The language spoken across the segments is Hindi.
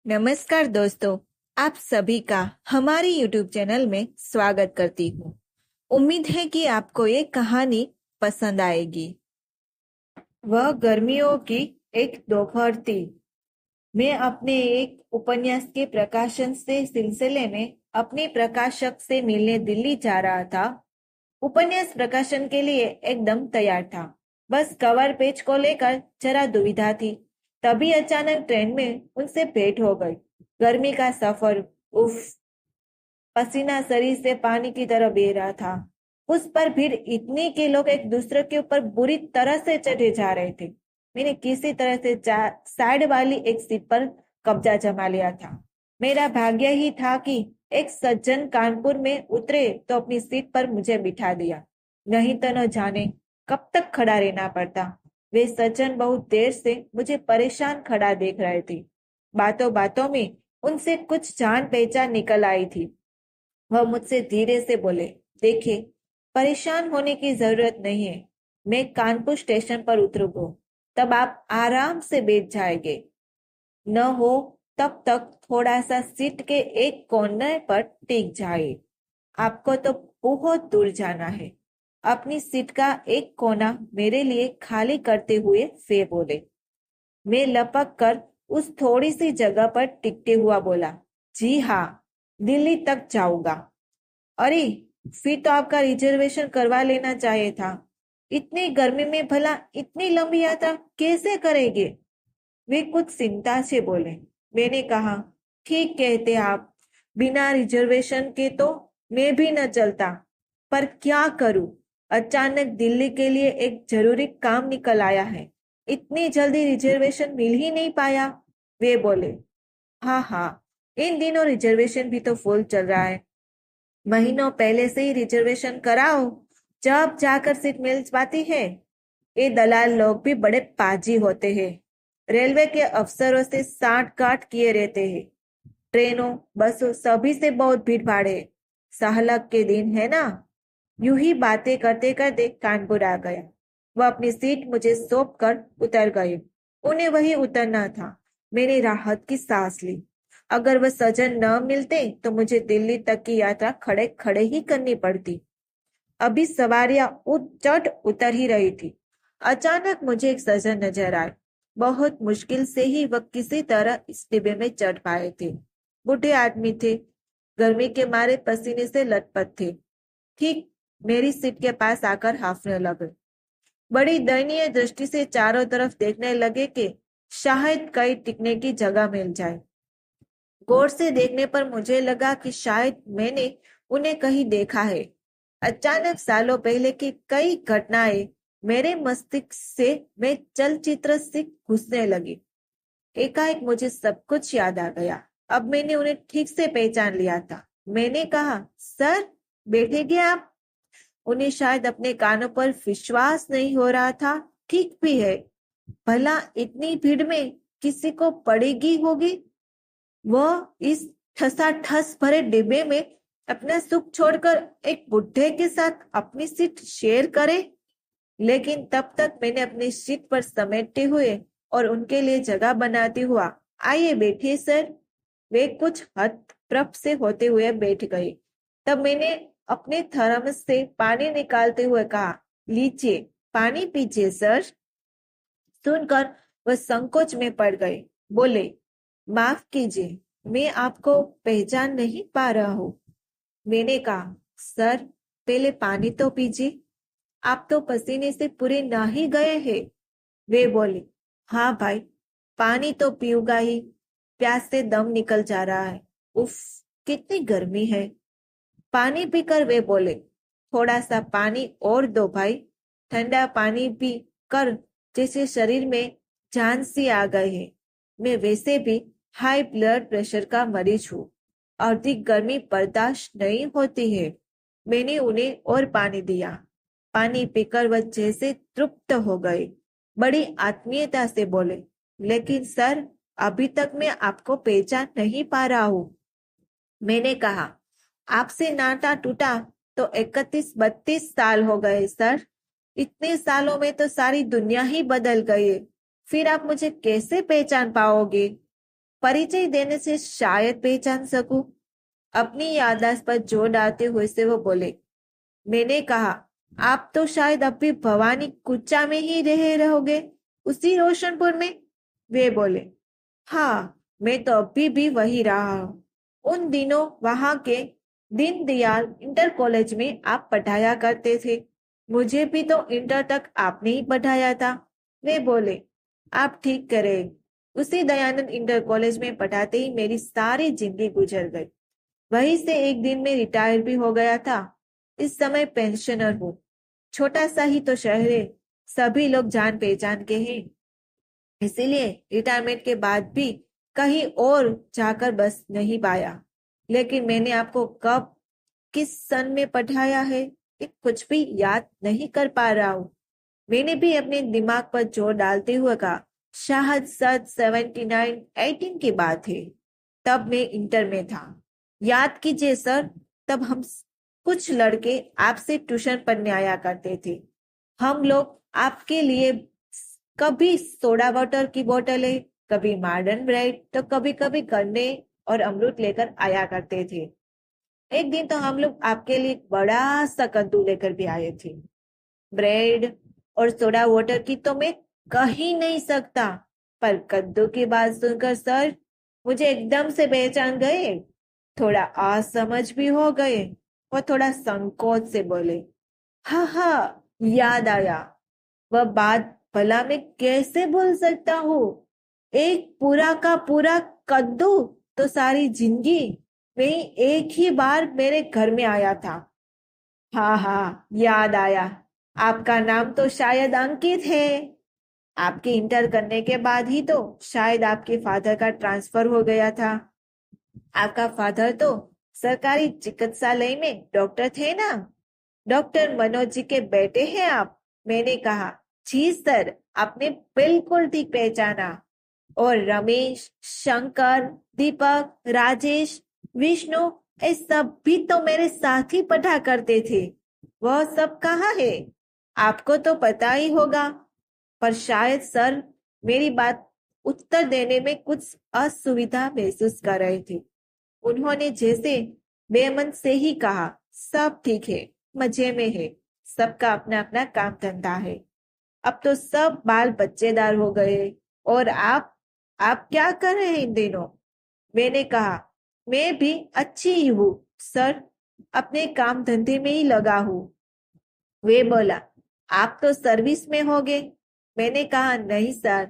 नमस्कार दोस्तों, आप सभी का हमारे YouTube चैनल में स्वागत करती हूँ। उम्मीद है कि आपको ये कहानी पसंद आएगी। वह गर्मियों की एक दोपहर थी। मैं अपने एक उपन्यास के प्रकाशन से सिलसिले में अपने प्रकाशक से मिलने दिल्ली जा रहा था। उपन्यास प्रकाशन के लिए एकदम तैयार था। बस कवर पेज को लेकर जरा दुविधा थी। तभी अचानक ट्रेन में उनसे भेंट हो गई। गर्मी का सफर, उफ, पसीना शरीर से पानी की तरह बह रहा था। उस पर भीड़ इतनी कि लोग एक दूसरे के ऊपर बुरी तरह से चढ़े जा रहे थे। मैंने किसी तरह से साइड वाली एक सीट पर कब्जा जमा लिया था। मेरा भाग्य ही था कि एक सज्जन कानपुर में उतरे तो अपनी सीट पर मुझे बिठा दिया। नहीं तो न जाने कब तक खड़ा रहना पड़ता। वे सज्जन बहुत देर से मुझे परेशान खड़ा देख रहे थे। बातों बातों में उनसे कुछ जान पहचान निकल आई थी। वह मुझसे धीरे से बोले, देखिए, परेशान होने की जरूरत नहीं है। मैं कानपुर स्टेशन पर उतरूंगा, तब आप आराम से बैठ जाएंगे। न हो तब तक थोड़ा सा सीट के एक कोने पर टिक जाए। आपको तो बहुत दूर जाना है। अपनी सीट का एक कोना मेरे लिए खाली करते हुए वे बोले। मैं लपक कर उस थोड़ी सी जगह पर टिकते हुआ बोला, जी हाँ, दिल्ली तक जाऊंगा। अरे, फिर तो आपका रिजर्वेशन करवा लेना चाहिए था। इतनी गर्मी में भला इतनी लंबी यात्रा कैसे करेंगे? वे कुछ चिंता से बोले। मैंने कहा, ठीक कहते आप। बिना रिजर्वेशन के तो मैं भी न चलता। पर क्या करूं? अचानक दिल्ली के लिए एक जरूरी काम निकल आया है। इतनी जल्दी रिजर्वेशन मिल ही नहीं पाया। वे बोले, हाँ हाँ, इन दिनों रिजर्वेशन भी तो फुल चल रहा है। महीनों पहले से ही रिजर्वेशन कराओ, जब जाकर सीट मिल पाती है। ये दलाल लोग भी बड़े पाजी होते हैं। रेलवे के अफसरों से साठ गांठ किए रहते हैं। ट्रेनों बसों सभी से बहुत भीड़ भाड़ है। साहलक के दिन है ना। यूं ही बातें करते करते कानपुर आ गया। वह अपनी सीट मुझे सौंप कर उतर गए। उन्हें वही उतरना था। मैंने राहत की सांस ली। अगर वह सजन न मिलते तो मुझे दिल्ली तक की यात्रा खड़े खड़े ही करनी पड़ती। अभी सवारियां चढ़ उतर ही रही थी। अचानक मुझे एक सजन नजर आए। बहुत मुश्किल से ही वह किसी तरह इस डिब्बे में चढ़ पाए थे। बूढ़े आदमी थे। गर्मी के मारे पसीने से लथपथ थे। ठीक मेरी सीट के पास आकर हांफने लगे। बड़ी दयनीय दृष्टि से चारों तरफ देखने लगे कि शायद कहीं टिकने की जगह मिल जाए। गौर से देखने पर मुझे लगा कि शायद मैंने उन्हें कहीं देखा है। अचानक सालों पहले की कई घटनाएं मेरे मस्तिष्क से मैं चलचित्र से घुसने लगी। एकाएक मुझे सब कुछ याद आ गया। अब मैंने उन्हें ठीक से पहचान लिया था। मैंने कहा, सर, बैठेंगे आप? उन्हें शायद अपने कानों पर विश्वास नहीं हो रहा था। ठीक भी है। भला इतनी भीड़ में किसी को पड़ेगी होगी। वह इस ठसाठस भरे डिब्बे में अपना सुख छोड़कर एक बुढ़े के साथ अपनी सीट शेयर करे। लेकिन तब तक मैंने अपनी सीट पर समेटते हुए और उनके लिए जगह बनाते हुआ, आइए बैठिए सर। वे कुछ हतप्रभ से होते हुए बैठ गए। तब मैंने अपने थर्मस से पानी निकालते हुए कहा, लीजिए, पानी पीजिए सर। सुनकर वह संकोच में पड़ गए। बोले, माफ कीजिए, मैं आपको पहचान नहीं पा रहा हूँ। मैंने कहा, सर, पहले पानी तो पीजिए। आप तो पसीने से पूरे नहा ही गए हैं। वे बोले, हाँ भाई, पानी तो पीऊंगा ही। प्यास से दम निकल जा रहा है। उफ, कितनी गर्मी है। पानी पीकर वे बोले, थोड़ा सा पानी और दो भाई। ठंडा पानी पी कर जैसे शरीर में जान सी आ गई है। मैं वैसे भी हाई ब्लड प्रेशर का मरीज हूँ। अधिक गर्मी बर्दाश्त नहीं होती है। मैंने उन्हें और पानी दिया। पानी पीकर वह जैसे तृप्त हो गए। बड़ी आत्मीयता से बोले, लेकिन सर, अभी तक मैं आपको पहचान नहीं पा रहा हूँ। मैंने कहा, आपसे नाता टूटा तो 31-32 साल हो गए सर। इतने सालों में तो सारी दुनिया ही बदल गई है। फिर आप मुझे कैसे पहचान पाओगे? परिचय देने से शायद पहचान सकूं। अपनी याददाश्त पर जोर डालते हुए से वो बोले। मैंने कहा, आप तो शायद अब भी भवानी कुचा में ही रहे रहोगे, उसी रोशनपुर में। वे बोले, हाँ, मैं तो अभी भी वही रहा हूँ। उन दिनों वहां के दीनदयाल इंटर कॉलेज में आप पढ़ाया करते थे। मुझे भी तो इंटर तक आपने ही पढ़ाया था। वे बोले, आप ठीक करें। उसी दयानंद इंटर कॉलेज में पढ़ाते ही मेरी सारी जिंदगी गुजर गई। वहीं से एक दिन में रिटायर भी हो गया था। इस समय पेंशनर हूँ। छोटा सा ही तो शहर है, सभी लोग जान पहचान के हैं। इसीलिए रिटायरमेंट के बाद भी कहीं और जाकर बस नहीं पाया। लेकिन मैंने आपको कब किस सन में पढ़ाया है ये कुछ भी याद नहीं कर पा रहा हूँ। मैंने भी अपने दिमाग पर जोर डालते हुए कहा, शायद 79 18 की बात है। तब मैं इंटर में था। याद कीजिए सर, तब हम कुछ लड़के आपसे ट्यूशन पढ़ने आया करते थे। हम लोग आपके लिए कभी सोडा वाटर की बोतलें, कभी मॉडर्न ब्रेड, तो कभी कभी गन्ने और अमरूद लेकर आया करते थे। एक दिन तो हम लोग आपके लिए बड़ा सा कद्दू लेकर भी आए थे। ब्रेड और सोडा वाटर की तो मैं कह ही नहीं सकता, पर कद्दू की बात सुनकर सर मुझे एकदम से पहचान गए। थोड़ा असमझ भी हो गए और थोड़ा संकोच से बोले, हाँ हाँ, याद आया। वह बात भला मैं कैसे भूल सकता हूँ। एक पूरा का पूरा कद्दू तो सारी जिंदगी में एक ही बार मेरे घर में आया था। हाँ हाँ, याद आया। आपका नाम तो शायद अंकित है। आपके इंटर करने के बाद ही तो शायद आपके फादर का ट्रांसफर हो गया था। आपका फादर तो सरकारी चिकित्सालय में डॉक्टर थे ना। डॉक्टर मनोज जी के बेटे हैं आप। मैंने कहा, जी सर, आपने बिल्कुल ठीक पहचाना। और रमेश, शंकर, दीपक, राजेश, विष्णु, ये सब भी तो मेरे साथ ही पढ़ा करते थे। वह सब कहाँ है? आपको तो पता ही होगा। पर शायद सर मेरी बात उत्तर देने में कुछ असुविधा महसूस कर रहे थे। उन्होंने जैसे बेमन से ही कहा, सब ठीक है, मजे में है, सबका अपना अपना काम धंधा है। अब तो सब बाल बच्चेदार हो गए। और आप क्या कर रहे हैं इन दिनों? मैंने कहा, मैं भी अच्छी ही हूँ सर, अपने काम धंधे में ही लगा हूँ। वे बोला, आप तो सर्विस में होगे। मैंने कहा, नहीं सर,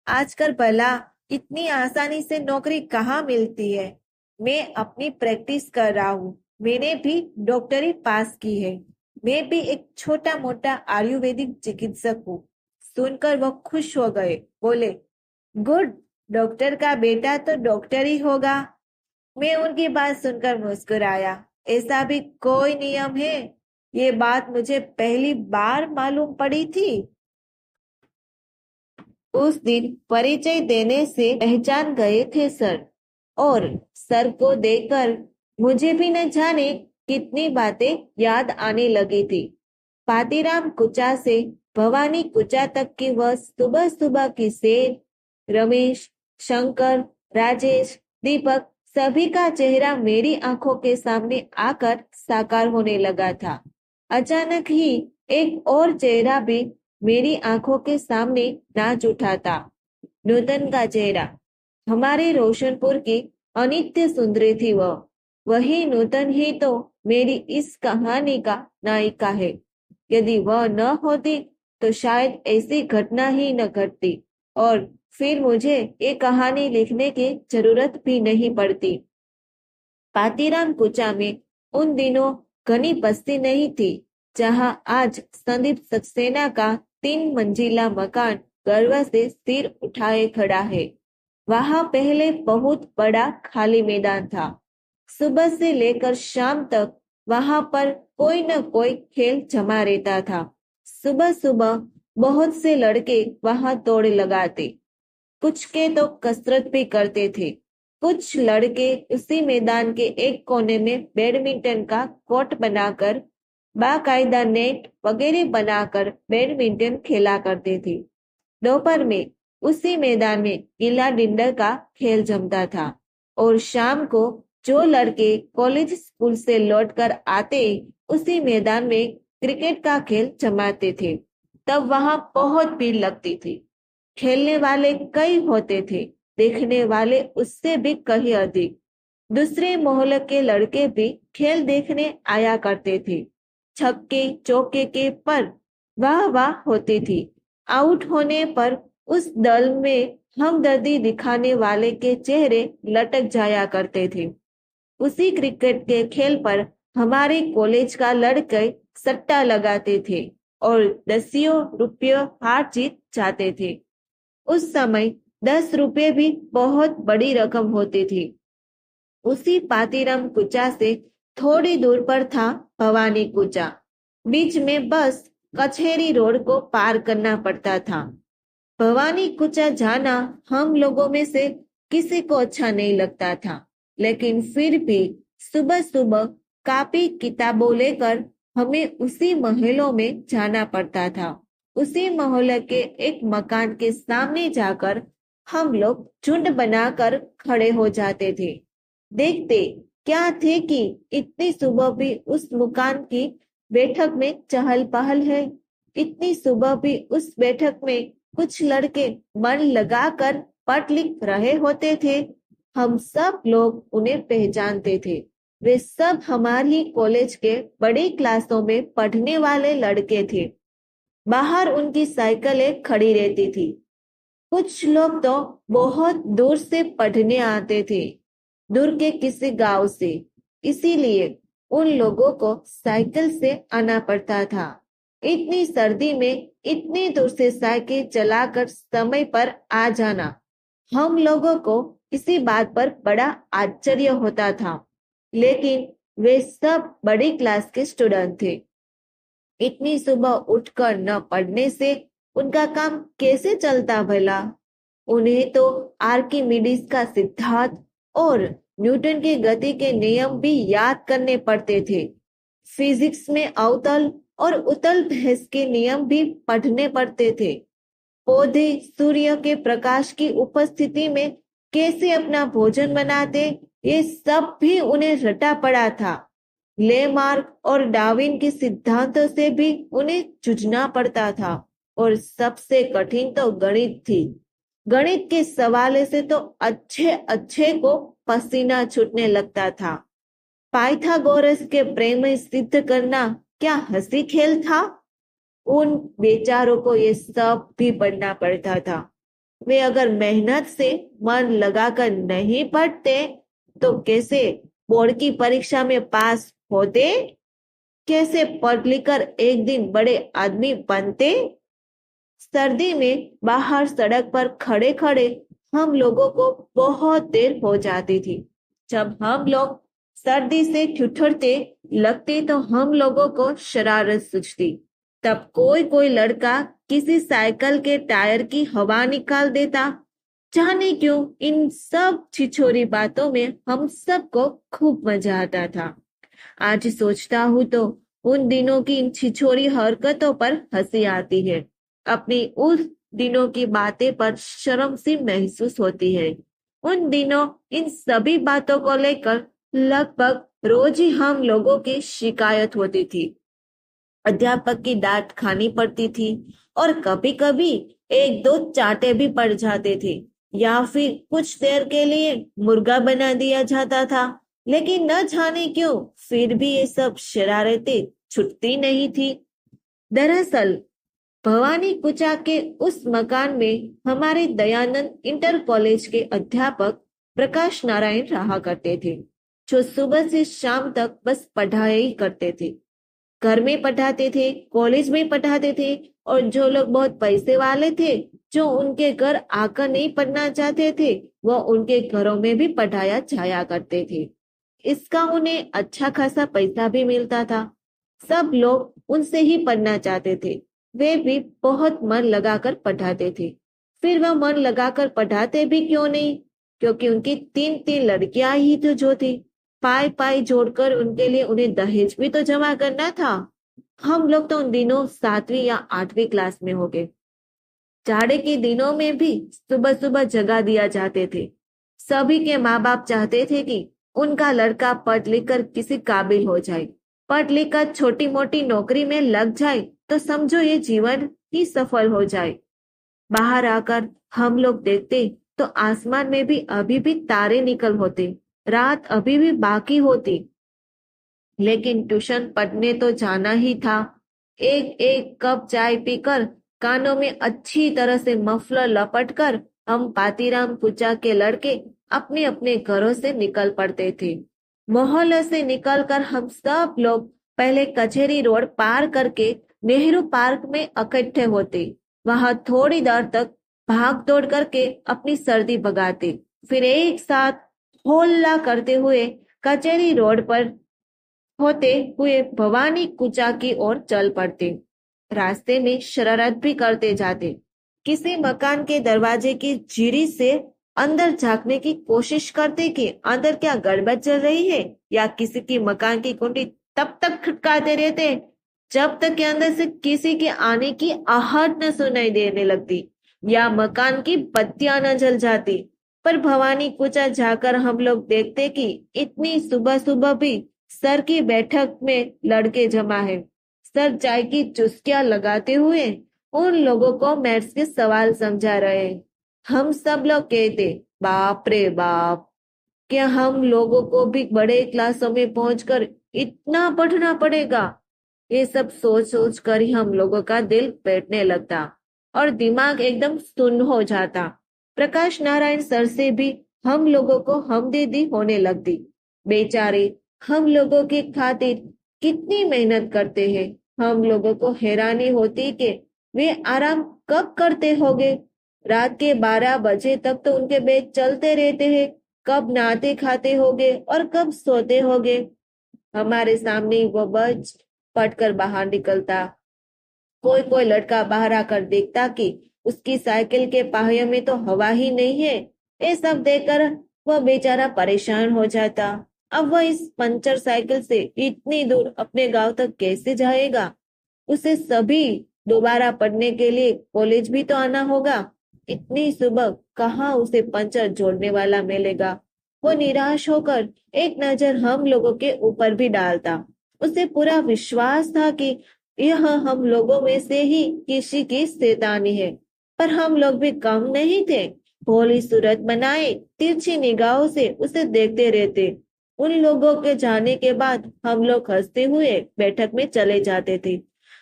आजकल भला इतनी आसानी से नौकरी कहाँ मिलती है। मैं अपनी प्रैक्टिस कर रहा हूँ। मैंने भी डॉक्टरी पास की है। मैं भी एक छोटा मोटा आयुर्वेदिक चिकित्सक हूँ। सुनकर वो खुश हो गए, बोले, गुड, डॉक्टर का बेटा तो डॉक्टर ही होगा। मैं उनकी बात सुनकर मुस्कुराया। ऐसा भी कोई नियम है? ये बात मुझे पहली बार मालूम पड़ी थी। उस दिन परिचय देने से पहचान गए थे सर। और सर को देखकर मुझे भी न जाने कितनी बातें याद आने लगी थी। पातीराम कुचा से भवानी कुचा तक की वह सुबह सुबह की सैर, रमेश, शंकर, राजेश, दीपक, सभी का चेहरा मेरी आंखों के सामने आकर साकार होने लगा था। अचानक ही एक और चेहरा भी मेरी आंखों के सामने नाच उठा था। नूतन का चेहरा। हमारे रोशनपुर की अनित्य सुंदरी थी वह। वही नूतन ही तो मेरी इस कहानी का नायिका है। यदि वह न होती तो शायद ऐसी घटना ही न घटती और फिर मुझे ये कहानी लिखने की जरूरत भी नहीं पड़ती। पातीराम कुचा में उन दिनों घनी बस्ती नहीं थी, जहां आज संदीप सक्सेना का 3 मंजिला मकान गर्व से सिर उठाए खड़ा है। वहां पहले बहुत बड़ा खाली मैदान था। सुबह से लेकर शाम तक वहां पर कोई न कोई खेल जमा रहता था। सुबह सुबह बहुत से लड़के वहां दौड़ लगाते। कुछ के तो कसरत भी करते थे। कुछ लड़के उसी मैदान के एक कोने में बैडमिंटन का कोर्ट बनाकर बाकायदा नेट वगैरह बनाकर बैडमिंटन खेला करते थे। दोपहर में उसी मैदान में गिल्ला डंडा का खेल जमता था और शाम को जो लड़के कॉलेज स्कूल से लौटकर आते उसी मैदान में क्रिकेट का खेल जमाते थे। तब वहां बहुत भीड़ लगती थी। खेलने वाले कई होते थे, देखने वाले उससे भी कहीं अधिक। दूसरे मोहल्ले के लड़के भी खेल देखने आया करते थे। छक्के चौके के पर वाह वाह होती थी। आउट होने पर उस दल में हमदर्दी दिखाने वाले के चेहरे लटक जाया करते थे। उसी क्रिकेट के खेल पर हमारे कॉलेज का लड़के सट्टा लगाते थे और दसियों रुपये हार जीत जाते थे। उस समय 10 रुपये भी बहुत बड़ी रकम होती थी। उसी पातीराम कुचा से थोड़ी दूर पर था भवानी कुचा। बीच में बस कचहरी रोड को पार करना पड़ता था। भवानी कुचा जाना हम लोगों में से किसी को अच्छा नहीं लगता था, लेकिन फिर भी सुबह सुबह कापी किताबों लेकर हमें उसी महलों में जाना पड़ता था। उसी मोहल्ले के एक मकान के सामने जाकर हम लोग झुंड बनाकर खड़े हो जाते थे। देखते क्या थे कि इतनी सुबह भी उस मकान की बैठक में चहल पहल है। इतनी सुबह भी उस बैठक में कुछ लड़के मन लगाकर पढ़ लिख रहे होते थे। हम सब लोग उन्हें पहचानते थे। वे सब हमारी कॉलेज के बड़ी क्लासों में पढ़ने वाले लड़के थे। बाहर उनकी साइकिलें खड़ी रहती थी। कुछ लोग तो बहुत दूर से पढ़ने आते थे, दूर के किसी गांव से। इसीलिए उन लोगों को साइकिल से आना पड़ता था। इतनी सर्दी में इतनी दूर से साइकिल चलाकर समय पर आ जाना हम लोगों को इसी बात पर बड़ा आश्चर्य होता था। लेकिन वे सब बड़ी क्लास के स्टूडेंट थे। इतनी सुबह उठकर न पढ़ने से उनका काम कैसे चलता भला। उन्हें तो आर्किमिडीज का सिद्धांत और न्यूटन की गति के नियम भी याद करने पड़ते थे। फिजिक्स में अवतल और उतल भेद के नियम भी पढ़ने पड़ते थे। पौधे सूर्य के प्रकाश की उपस्थिति में कैसे अपना भोजन बनाते, ये सब भी उन्हें रटा पड़ा था। लेमार्क और डार्विन के सिद्धांतों से भी उन्हें जूझना पड़ता था। और सबसे कठिन तो गणित थी। गणित के सवाल से तो अच्छे अच्छे को पसीना छूटने लगता था। पाइथागोरस के प्रमेय सिद्ध करना क्या हंसी खेल था। उन बेचारों को ये सब भी पढ़ना पड़ता था। वे अगर मेहनत से मन लगाकर नहीं पढ़ते तो कैसे बोर्ड की परीक्षा में पास होते, कैसे पढ़ लिखकर एक दिन बड़े आदमी बनते। सर्दी में बाहर सड़क पर खड़े खड़े हम लोगों को बहुत देर हो जाती थी। जब हम लोग सर्दी से ठिठुरते लगते तो हम लोगों को शरारत सूझती। तब कोई कोई लड़का किसी साइकिल के टायर की हवा निकाल देता। जाने क्यों इन सब छिछोरी बातों में हम सबको खूब मजा आता था। आज सोचता हूँ तो उन दिनों की इन छिछोरी हरकतों पर हंसी आती है। अपनी उस दिनों की बातें पर शर्म सी महसूस होती है। उन दिनों इन सभी बातों को लेकर लगभग रोज ही हम लोगों की शिकायत होती थी। अध्यापक की डांट खानी पड़ती थी और कभी कभी एक दो चांटे भी पड़ जाते थे या फिर कुछ देर के लिए मुर्गा बना दिया जाता था। लेकिन न जाने क्यों फिर भी ये सब शरारतें छुटती नहीं थी। दरअसल भवानी कुचा के उस मकान में हमारे दयानंद इंटर कॉलेज के अध्यापक प्रकाश नारायण रहा करते थे, जो सुबह से शाम तक बस पढ़ाई करते थे। घर में पढ़ाते थे, कॉलेज में पढ़ाते थे और जो लोग बहुत पैसे वाले थे, जो उनके घर आकर नहीं पढ़ना चाहते थे, वो उनके घरों में भी पढ़ाया जाया करते थे। इसका उन्हें अच्छा खासा पैसा भी मिलता था। सब लोग उनसे ही पढ़ना चाहते थे। वे भी बहुत मन लगाकर पढ़ाते थे। फिर वह मन लगाकर पढ़ाते भी क्यों नहीं, क्योंकि उनकी 3-3 लड़कियां ही तो जो थी। पाई पाई जोड़कर उनके लिए उन्हें दहेज भी तो जमा करना था। हम लोग तो उन दिनों 7वीं या 8वीं क्लास में हो गए। जाड़े के दिनों में भी सुबह सुबह जगा दिया जाते थे। सभी के माँ बाप चाहते थे कि उनका लड़का पढ़ लिख कर किसी काबिल हो जाए। पढ़ लिख कर छोटी मोटी नौकरी में लग जाए तो समझो ये जीवन ही सफल हो जाए। बाहर आकर हम लोग देखते तो आसमान में भी अभी भी तारे निकल होते, रात अभी भी बाकी होती। लेकिन ट्यूशन पढ़ने तो जाना ही था। एक एक कप चाय पीकर कानों में अच्छी तरह से मफलर लपटकर हम पातीराम कुचा के लड़के अपने अपने घरों से निकल पड़ते थे। मोहल्ले से निकलकर हम सब लोग पहले कचहरी रोड पार करके नेहरू पार्क में इकट्ठे होते। वहां थोड़ी देर तक भाग दौड़ करके अपनी सर्दी भगाते, फिर एक साथ होल्ला करते हुए कचहरी रोड पर होते हुए भवानी कुचा की ओर चल पड़ते। रास्ते में शरारत भी करते जाते। किसी मकान के दरवाजे की झिरी से अंदर झांकने की कोशिश करते कि अंदर क्या गड़बड़ चल रही है, या किसी की मकान की कुंडी तब तक खटकाते रहते जब तक के अंदर से किसी के आने की आहट न सुनाई देने लगती या मकान की बत्तियां न जल जाती। पर भवानी कुचा जाकर हम लोग देखते कि इतनी सुबह सुबह भी सर की बैठक में लड़के जमा है। सर चाय की चुस्कियां लगाते हुए उन लोगों को मैथ्स के सवाल समझा रहे हैं। हम सब लोग कहते, बाप रे बाप, क्या हम लोगों को भी बड़े क्लासों में पहुंचकर इतना पढ़ना पड़ेगा। ये सब सोच सोच कर ही हम लोगों का दिल बैठने लगता और दिमाग एकदम सुन्न हो जाता। प्रकाश नारायण सर से भी हम लोगों को हमदर्दी होने लगती। बेचारे हम लोगों की खातिर कितनी मेहनत करते हैं। हम लोगों को हैरानी होती कि वे आराम कब करते होंगे। रात के 12 बजे तक तो उनके बेड चलते रहते हैं। कब नहाते खाते होंगे और कब सोते होंगे। हमारे सामने वो बच पटकर बाहर निकलता। कोई कोई लड़का बाहर आकर देखता कि उसकी साइकिल के पहिए में तो हवा ही नहीं है। ये सब देखकर वह बेचारा परेशान हो जाता। अब वह इस पंचर साइकिल से इतनी दूर अपने गांव तक कैसे जाएगा। उसे सभी दोबारा पढ़ने के लिए कॉलेज भी तो आना होगा। इतनी सुबह कहाँ उसे पंचर जोड़ने वाला मिलेगा। वो निराश होकर एक नजर हम लोगों के ऊपर भी डालता। उसे पूरा विश्वास था कि यह हम लोगों में से ही किसी की शैतानी है। पर हम लोग भी कम नहीं थे। भोली सूरत बनाए तिरछी निगाहों से उसे देखते रहते। उन लोगों के जाने के बाद हम लोग हंसते हुए बैठक में चले जाते थे।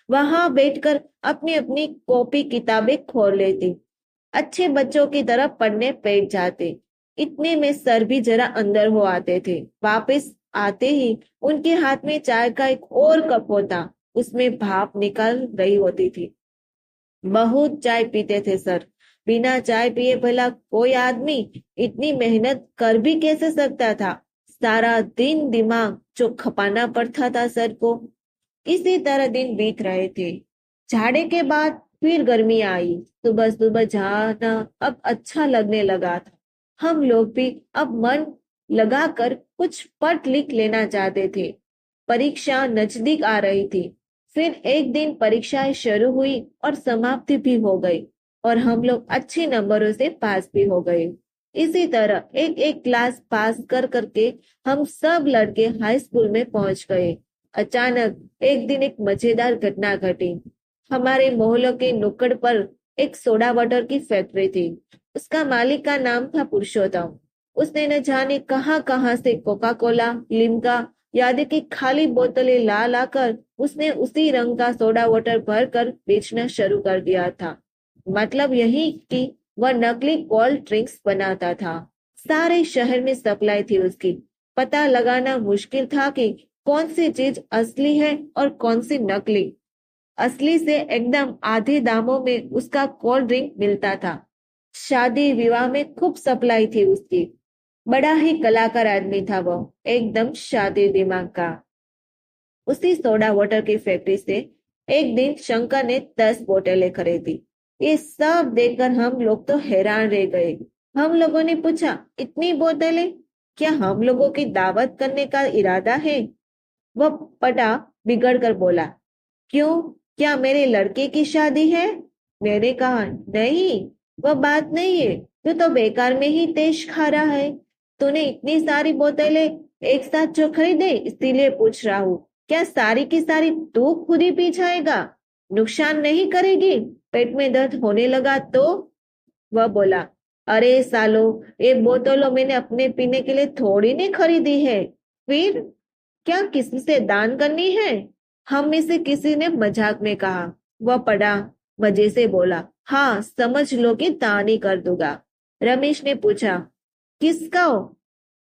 वहां बैठकर अपनी अपनी कॉपी किताबें खोल लेते। अच्छे बच्चों की तरह पढ़ने बैठ जाते। इतने में सर भी जरा अंदर हो आते थे। वापस आते ही उनके हाथ में चाय का एक और कप होता। उसमें भाप निकल रही होती थी। बहुत चाय पीते थे सर। बिना चाय पिए भला कोई आदमी इतनी मेहनत कर भी कैसे सकता था। सारा दिन दिमाग जो खपाना पड़ता था सर को। इसी तरह दिन बीत रहे थे। झाड़े के बाद फिर गर्मी आई। सुबह सुबह जाना अब अच्छा लगने लगा था। हम लोग भी अब मन लगाकर कुछ पढ़ लिख लेना चाहते थे। परीक्षा नजदीक आ रही थी। फिर एक दिन परीक्षाएं शुरू हुई और समाप्ति भी हो गई और हम लोग अच्छे नंबरों से पास भी हो गए। इसी तरह एक एक क्लास पास कर करके हम सब लड़के हाई स्कूल में पहुंच गए। अचानक एक दिन एक मजेदार घटना घटी। हमारे मोहल्ले के नुक्कड़ पर एक सोडा वाटर की फैक्ट्री थी। उसका मालिक का नाम था पुरुषोत्तम। उसने न जाने कहां कहां से कोका कोला, लिम्का याद की खाली बोतलें ला लाकर उसने उसी रंग का सोडा वाटर भरकर बेचना शुरू कर दिया था। मतलब यही कि वह नकली कोल्ड ड्रिंक्स बनाता था। सारे शहर में सप्लाई थी उसकी। पता लगाना मुश्किल था कि कौन सी चीज असली है और कौन सी नकली। असली से एकदम आधे दामों में उसका कोल्ड ड्रिंक मिलता था। शादी विवाह में खूब सप्लाई थी उसकी। बड़ा ही कलाकार आदमी था वो, एकदम शादी दिमाग का। उसी सोडा वाटर की फैक्ट्री से एक दिन शंकर ने 10 बोतलें खरीदी। ये सब देखकर हम लोग तो हैरान रह गए। हम लोगों ने पूछा, इतनी बोतलें, क्या हम लोगों की दावत करने का इरादा है। वह पटा बिगड़ कर बोला, क्यों, क्या मेरे लड़के की शादी है। मैंने कहा, नहीं, वह बात नहीं है। तू तो बेकार में ही तेज खा रहा है। तूने इतनी सारी बोतलें एक साथ जो खरीदे, इसीलिए पूछ रहा हूँ। क्या सारी की सारी तू खुद ही पी जाएगा? नुकसान नहीं करेगी? पेट में दर्द होने लगा तो? वह बोला, अरे सालो, ये बोतलों मैंने अपने पीने के लिए थोड़ी नहीं खरीदी है। फिर क्या किसी से दान करनी है? हम में से किसी ने मजाक में कहा। वह पड़ा मजे से बोला, हाँ, समझ लो कि दान ही कर दूंगा। रमेश ने पूछा, किसका हो?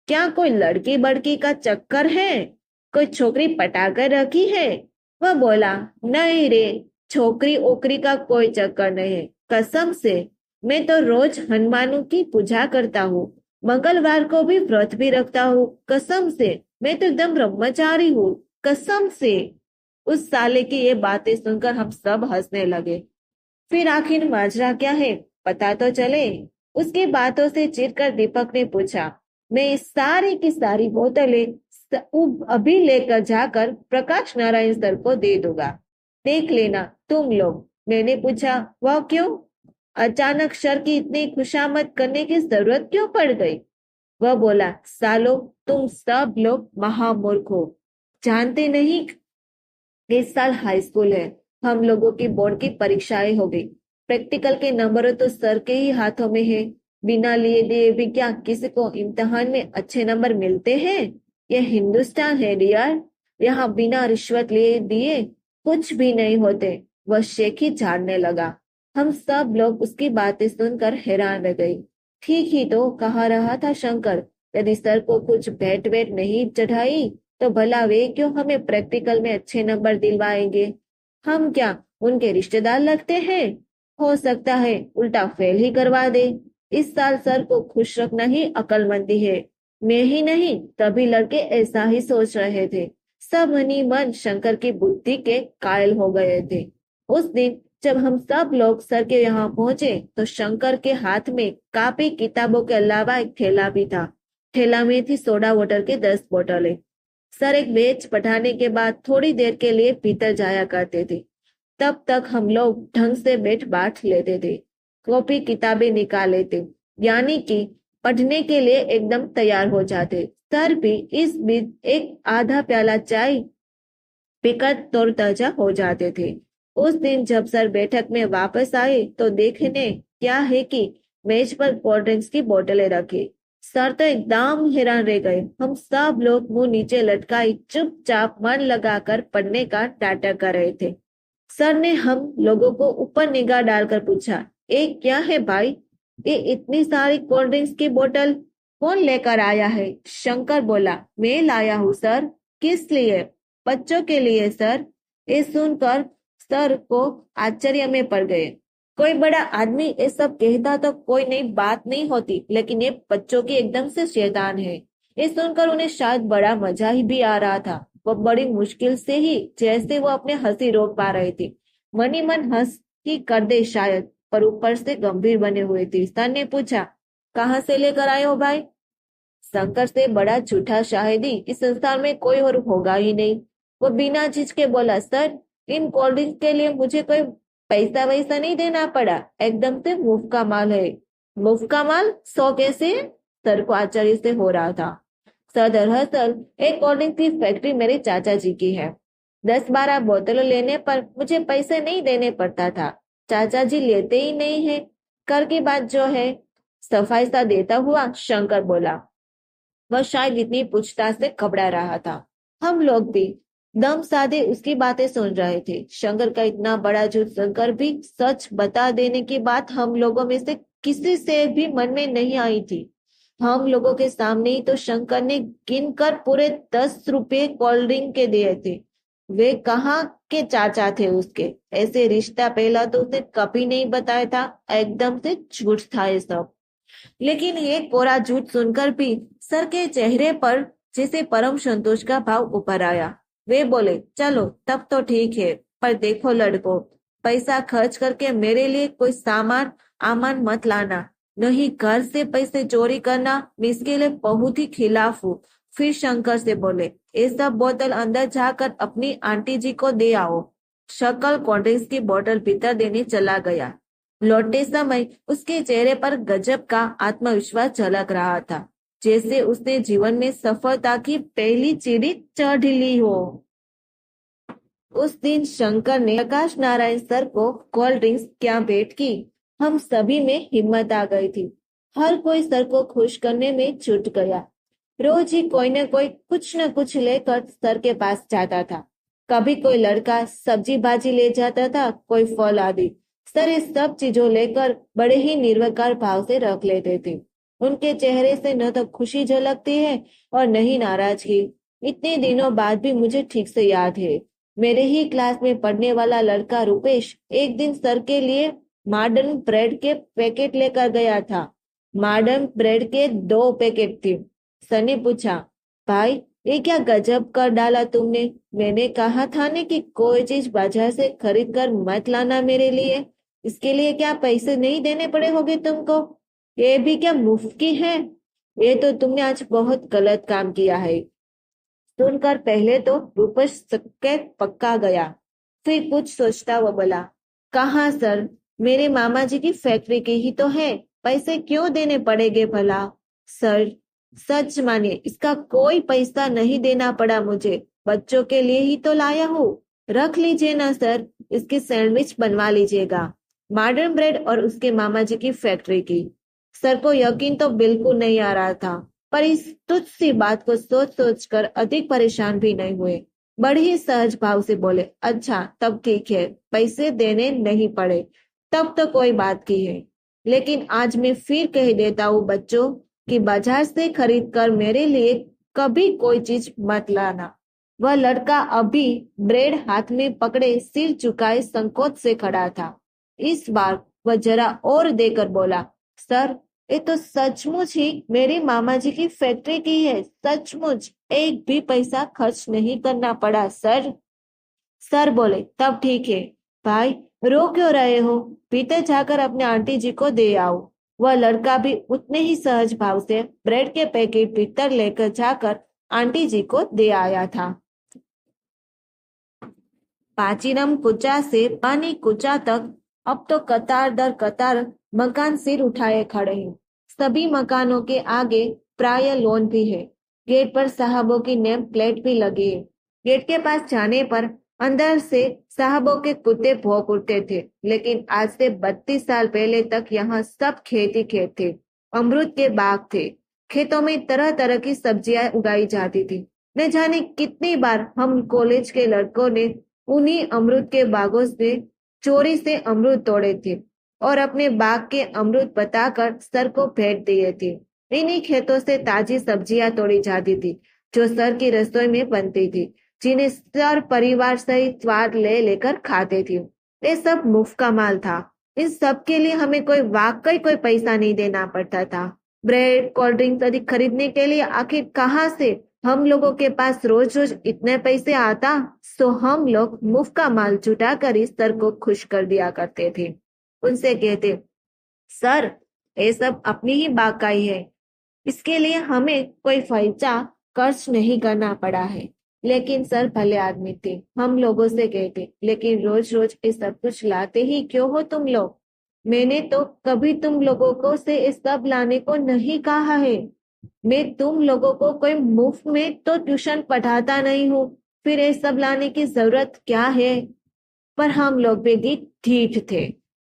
क्या कोई लड़की बड़की का चक्कर है? कोई छोकरी पटा कर रखी है? वह बोला, नहीं रे, छोकरी ओकरी का कोई चक्कर नहीं है, कसम से। मैं तो रोज हनुमानों की पूजा करता हूँ, मंगलवार को भी व्रत भी रखता हूँ, कसम से। मैं तो एकदम ब्रह्मचारी हूँ, कसम से। उस साले की ये बातें सुनकर हम सब हंसने लगे। फिर आखिर माजरा क्या है, पता तो चले। उसकी बातों से चिढ़कर दीपक ने पूछा, मैं इस सारी की सारी बोतलें अभी लेकर जाकर प्रकाश नारायण सर को दे दूंगा, देख लेना तुम लोग। मैंने पूछा, वह क्यों? अचानक सर की इतनी खुशामद करने की जरूरत क्यों पड़ गई? वह बोला, सालो, तुम सब लोग महामूर्ख हो, जानते नहीं इस साल हाई स्कूल है, हम लोगों की बोर्ड की परीक्षाएं हो गई। प्रैक्टिकल के नंबर तो सर के ही हाथों में है। बिना लिए दिए भी क्या किसी को इम्तिहान में अच्छे नंबर मिलते हैं? यह हिंदुस्तान है डियर, यहाँ बिना रिश्वत लिए दिए कुछ भी नहीं होते। वह शेख ही झाड़ने लगा। हम सब लोग उसकी बातें सुनकर हैरान रह गई। ठीक ही तो कहा रहा था शंकर, यदि सर को कुछ भेंट वेट नहीं चढ़ाई तो भला वे क्यों हमें प्रैक्टिकल में अच्छे नंबर दिलवाएंगे? हम क्या उनके रिश्तेदार लगते हैं? हो सकता है उल्टा फेल ही करवा दे। इस साल सर को खुश रखना ही अक्लमंदी है। मैं ही नहीं, तभी लड़के ऐसा ही सोच रहे थे। सब मनी मन शंकर की बुद्धि के कायल हो गए थे। उस दिन जब हम सब लोग सर के यहाँ पहुंचे तो शंकर के हाथ में कापी किताबों के अलावा एक थैला भी था। थैला में थी सोडा वाटर के 10 बोतलें। सर एक बैच पढ़ाने के बाद थोड़ी देर के लिए भीतर जाया करते थे। तब तक हम लोग ढंग से बैठ बांट लेते थे, कॉपी किताबें निकाल लेते, यानी कि पढ़ने के लिए एकदम तैयार हो जाते। सर भी इस बीच एक आधा प्याला चाय पीकर तरोताजा हो जाते थे। उस दिन जब सर बैठक में वापस आए तो देखने क्या है कि मेज पर कोल्ड ड्रिंक्स की बोतलें रखी। सर तो एकदम हैरान रह गए। हम सब लोग मुंह नीचे लटकाई चुपचाप मन लगाकर पढ़ने का नाटक कर रहे थे। सर ने हम लोगों को ऊपर निगाह डालकर पूछा, ये क्या है भाई? ये इतनी सारी कोल्ड ड्रिंक्स की बोतल कौन लेकर आया है? शंकर बोला, मैं लाया हूँ सर। किस लिए? बच्चों के लिए सर। ये सुनकर सर को आश्चर्य में पड़ गए। कोई बड़ा आदमी ये सब कहता तो कोई नई बात नहीं होती, लेकिन ये बच्चों की एकदम से शैतान है। ये सुनकर उन्हें शायद बड़ा मजा ही भी आ रहा था। वो बड़ी मुश्किल से ही जैसे वो अपने हंसी रोक पा रहे थे। मनी मन हंस ही कर दे शायद, पर ऊपर से गंभीर बने हुए थे। सर ने पूछा, कहाँ से लेकर आए हो भाई? शंकर से बड़ा झूठा शाहिदी इस संसार में कोई और होगा ही नहीं। वो बिना झिझके बोला, सर, इन कोल्ड ड्रिंक्स के लिए मुझे कोई पैसा वैसा नहीं देना पड़ा, एकदम से मुफ्त का माल है। मुफ्त का माल? 100 कैसे? सर को आश्चर्य से हो रहा था। सर, दरअसल एक कोल्ड ड्रिंक की फैक्ट्री मेरे चाचा जी की है। 10-12 बोतलों लेने पर मुझे पैसे नहीं देने पड़ता था। चाचा जी लेते ही नहीं है। कर की बात जो है, सफाई सा देता हुआ शंकर बोला। वह शायद इतनी पूछताछ से घबरा रहा था। हम लोग भी दम साधे उसकी बातें सुन रहे थे। शंकर का इतना बड़ा झूठ सुनकर भी सच बता देने की बात हम लोगों में से किसी से भी मन में नहीं आई थी। हम लोगों के सामने ही तो शंकर ने गिनकर पूरे 10 रुपए कोल्ड ड्रिंक के दिए थे। वे कहाँ के चाचा थे उसके? ऐसे रिश्ता पहला तो उसे कभी नहीं बताया था। एकदम से झूठ था ये सब। लेकिन ये कोरा झूठ सुनकर भी सर के चेहरे पर जैसे परम संतोष का भाव उभर आया। वे बोले, चलो तब तो ठीक है, पर देखो लड़को, पैसा खर्च करके मेरे लिए कोई सामान आमान मत लाना, नहीं घर से पैसे चोरी करना मैं इसके लिए बहुत ही खिलाफ हूँ। फिर शंकर से बोले, ये सब बोतल अंदर जाकर अपनी आंटी जी को दे आओ। शकल कोल्ड ड्रिंक्स की बोतल भीतर देने चला गया। लौटते समय उसके चेहरे पर गजब का आत्मविश्वास झलक रहा था, जैसे उसने जीवन में सफलता की पहली सीढ़ी चढ़ ली हो। उस दिन शंकर ने प्रकाश नारायण सर को कोल्ड ड्रिंक्स क्या भेंट की। हम सभी में हिम्मत आ गई थी। हर कोई सर को खुश करने में जुट गया। रोज ही कोई न कोई कुछ न कुछ लेकर सर के पास जाता था। कभी कोई लड़का सब्जी भाजी ले जाता था, कोई फल आदि। सर इस सब चीजों लेकर बड़े ही निर्विकार भाव से रख लेते थे। उनके चेहरे से न तो खुशी झलकती है और न ही नाराजगी। इतने दिनों बाद भी मुझे ठीक से याद है। मेरे ही क्लास में पढ़ने वाला लड़का रुपेश एक दिन सर के लिए मॉडर्न ब्रेड के पैकेट लेकर गया था। मॉडर्न ब्रेड के 2 पैकेट थे। सर ने पूछा, भाई ये क्या गजब कर डाला तुमने? मैंने कहा था ने कि कोई चीज बाजार से खरीद कर मत लाना मेरे लिए। इसके लिए क्या पैसे नहीं देने पड़े होंगे तुमको? ये भी क्या मुफ्त की है? ये तो तुमने आज बहुत गलत काम किया है। सुनकर पहले तो रूपश सक्के पक्का गया। फिर कुछ सोचता वो बोला, कहाँ सर, मेरे मामा जी की फैक्ट्री की ही तो है, पैसे क्यों देने पड़ेंगे भला? सर, सच मानिए इसका कोई पैसा नहीं देना पड़ा मुझे, बच्चों के लिए ही तो लाया हूँ। रख लीजिए ना सर, इसकी सैंडविच बनवा लीजिएगा। मॉडर्न ब्रेड और उसके मामा जी की फैक्ट्री की। सर को यकीन तो बिल्कुल नहीं आ रहा था, पर इस तुच्छ सी बात को सोच सोच कर अधिक परेशान भी नहीं हुए। बड़े ही सहज भाव से बोले, अच्छा तब ठीक है, पैसे देने नहीं पड़े, तब तो कोई बात की है। लेकिन आज मैं फिर कह देता हूँ बच्चों कि बाजार से खरीद कर मेरे लिए कभी कोई चीज मत लाना। वह लड़का अभी ब्रेड हाथ में पकड़े सिर झुकाए संकोच से खड़ा था। इस बार वह जरा और देकर बोला, सर ये तो सचमुच ही मेरे मामा जी की फैक्ट्री की है, सचमुच एक भी पैसा खर्च नहीं करना पड़ा सर। सर बोले, तब ठीक है। भाई रो क्यों रहे हो? भीतर जाकर अपने आंटी जी को दे आओ। वह लड़का भी उतने ही सहज भाव से ब्रेड के पैकेट भीतर लेकर जाकर आंटी जी को दे आया था। पाचीनम कुचा से पानी कुचा तक अब तो कतार दर कतार मकान सिर उठाए खड़े हैं। सभी मकानों के आगे प्राय लॉन भी है। गेट पर साहबों की नेम प्लेट भी लगी है। गेट के पास जाने पर अंदर से साहबों के कुत्ते भौंक उठते थे, लेकिन आज से 32 साल पहले तक यहाँ सब खेत ही खेत थे। अमरूद के बाग थे। खेतों में तरह तरह की सब्जियां उगाई जाती थी। न जाने कितनी बार हम कॉलेज के लड़कों ने उन्हीं अमरूद के बागों से चोरी से अमरूद तोड़े थे और अपने बाग के अमरूद बताकर सर को भेंट दिए थे। इन्हीं खेतों से ताजी सब्जियां तोड़ी जाती थी, जो सर की रसोई में बनती थी, जिन्हें सर परिवार सहित स्वाद ले लेकर खाते थे। ये सब मुफ्त का माल था। इन सब के लिए हमें कोई पैसा नहीं देना पड़ता था। ब्रेड कोल्ड ड्रिंक्स आदि खरीदने के लिए आखिर कहाँ से हम लोगों के पास रोज रोज इतने पैसे आता? सो हम लोग मुफ्त का माल जुटा कर इस सर को खुश कर दिया करते थे। उनसे कहते, सर ये सब अपनी ही बाकाई है, इसके लिए हमें कोई पैसा खर्च नहीं करना पड़ा है। लेकिन सर भले आदमी थे। हम लोगों से कहते, लेकिन रोज रोज ये सब कुछ लाते ही क्यों हो तुम लोग? मैंने तो कभी तुम लोगों को से ये सब लाने को नहीं कहा है। मैं तुम लोगों को कोई मुफ्त में तो ट्यूशन पढ़ाता नहीं हूँ, फिर ये सब लाने की जरूरत क्या है? पर हम लोग भी ढीठ थे।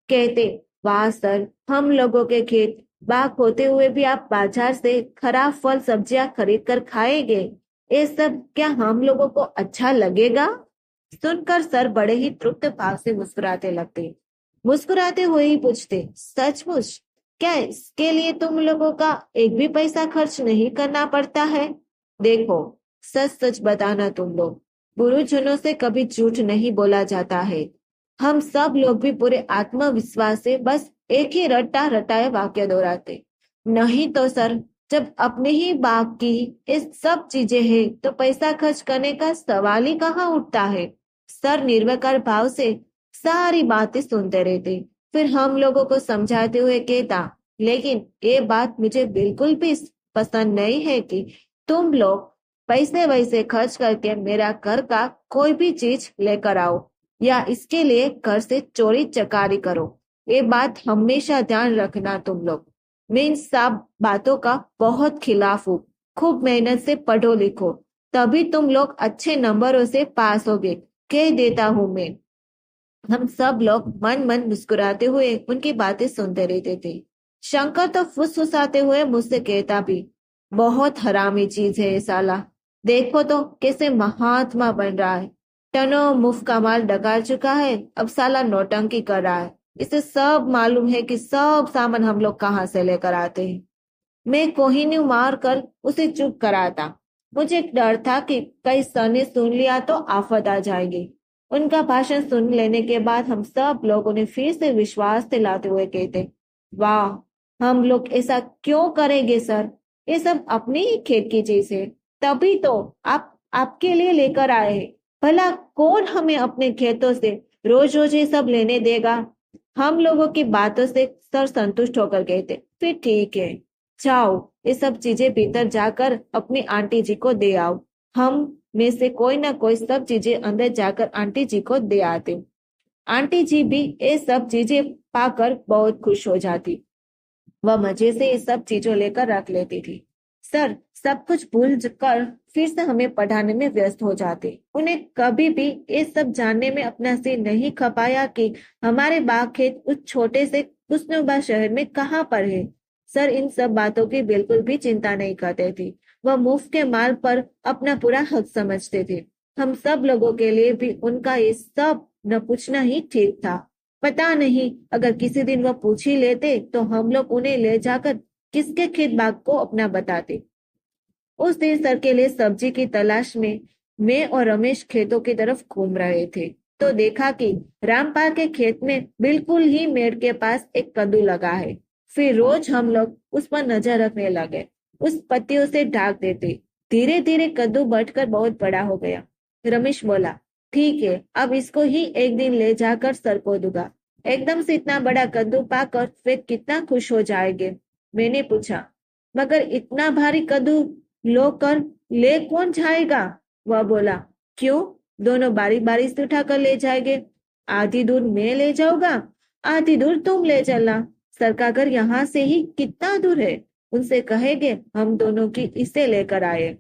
कहते, वाह सर, हम लोगों के खेत बाग होते हुए भी आप बाजार से खराब फल सब्जियां खरीद कर खाएंगे? ये सब क्या हम लोगों को अच्छा लगेगा? सुनकर सर बड़े ही तृप्त भाव से मुस्कुराते लगते। मुस्कुराते हुए ही पूछते, सचमुच क्या इसके लिए तुम लोगों का एक भी पैसा खर्च नहीं करना पड़ता है? देखो, सच सच बताना तुम लोग, गुरुजनों से कभी झूठ नहीं बोला जाता है। हम सब लोग भी पूरे आत्मविश्वास से बस एक ही रट्टा रटाए वाक्य दोहराते। नहीं तो सर, जब अपने ही बाग की ये सब चीजें हैं तो पैसा खर्च करने का सवाल ही कहाँ उठता है। सर निर्विकार भाव से सारी बातें सुनते रहते, फिर हम लोगों को समझाते हुए कहता, लेकिन ये बात मुझे बिल्कुल भी पसंद नहीं है कि तुम लोग पैसे वैसे खर्च करके मेरा घर का कोई भी चीज लेकर आओ या इसके लिए घर से चोरी चकारी करो। ये बात हमेशा ध्यान रखना तुम लोग। मैं इन सब बातों का बहुत खिलाफ हूँ। खूब मेहनत से पढ़ो लिखो, तभी तुम लोग अच्छे नंबरों से पास होगे, कह देता हूँ मैं। हम सब लोग मन मन मुस्कुराते हुए उनकी बातें सुनते रहते थे। शंकर तो फुसफुसाते हुए मुझसे कहता भी, बहुत हरामी चीज है ये साला। देखो तो कैसे महात्मा बन रहा है। टनों मुफ्त का माल डकार चुका है, अब साला नौटंकी कर रहा है। इसे सब मालूम है कि सब सामान हम लोग कहाँ से लेकर आते हैं। मैं कोहिनूर मार कर उसे चुप कराता। मुझे एक डर था कि कई सर ने सुन लिया तो आफत आ जाएगी। उनका भाषण सुन लेने के बाद हम सब लोग उन्हें फिर से विश्वास दिलाते हुए कहते, वाह, हम लोग ऐसा क्यों करेंगे सर? ये सब अपनी ही खेत की चीज है, तभी तो आप आपके लिए लेकर आए हैं। भला कौन हमें अपने खेतों से रोज रोज ये सब लेने देगा? हम लोगों की बातों से सर संतुष्ट होकर कहते, फिर ठीक है, जाओ ये सब चीजें भीतर जाकर अपनी आंटी जी को दे आओ। हम में से कोई ना कोई सब चीजें अंदर जाकर आंटी जी को दे आते। आंटी जी भी ये सब चीजें पाकर बहुत खुश हो जाती। वह मजे से ये सब चीजों लेकर रख लेती थी। सर सब कुछ भूल कर फिर से हमें पढ़ाने में व्यस्त हो जाते। उन्हें कभी भी ये सब जानने में अपना सिर नहीं खपाया कि हमारे बाग खेत उस छोटे से खुशनुमा शहर में कहाँ पर है। सर इन सब बातों की बिल्कुल भी चिंता नहीं करते थे। वह मुफ्त के माल पर अपना पूरा हक समझते थे। हम सब लोगों के लिए भी उनका ये सब न पूछना ही ठीक था। पता नहीं, अगर किसी दिन वह पूछ ही लेते तो हम लोग उन्हें ले जाकर किसके खेत बाग को अपना बताते। उस दिन सर के लिए सब्जी की तलाश में मैं और रमेश खेतों की तरफ घूम रहे थे, तो देखा कि रामपाल के खेत में बिल्कुल ही मेड़ के पास एक कद्दू लगा है। फिर रोज हम लोग उस पर नजर रखने लगे, उस पत्तियों से ढक देते। धीरे धीरे कद्दू बढ़कर बहुत बड़ा हो गया। रमेश बोला, ठीक है, अब इसको ही एक दिन ले जाकर सर को दूंगा। एकदम से इतना बड़ा कद्दू पाकर वे कितना खुश हो जाएंगे। मैंने पूछा, मगर इतना भारी कद्दू लो कर ले कौन जाएगा? वह बोला, क्यों, दोनों बारी बारी से उठा कर ले जाएंगे। आधी दूर मैं ले जाऊंगा, आधी दूर तुम ले चलना। सर का घर यहाँ से ही कितना दूर है? उनसे कहेंगे हम दोनों की इसे लेकर आए।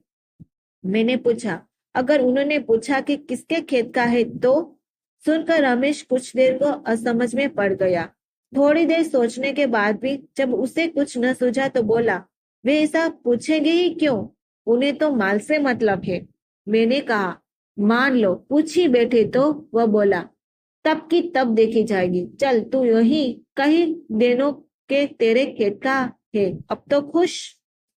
मैंने पूछा, अगर उन्होंने पूछा कि किसके खेत का है तो? सुनकर रमेश कुछ देर को असमझ में पड़ गया। थोड़ी देर सोचने के बाद भी जब उसे कुछ न सूझा तो बोला, वे ऐसा पूछेंगे ही क्यों? उन्हें तो माल से मतलब है। मैंने कहा, मान लो पूछ ही बैठे तो? वह बोला, तब की तब देखी जाएगी। चल तू यही कहीं दिनों के तेरे खेत का है, अब तो खुश।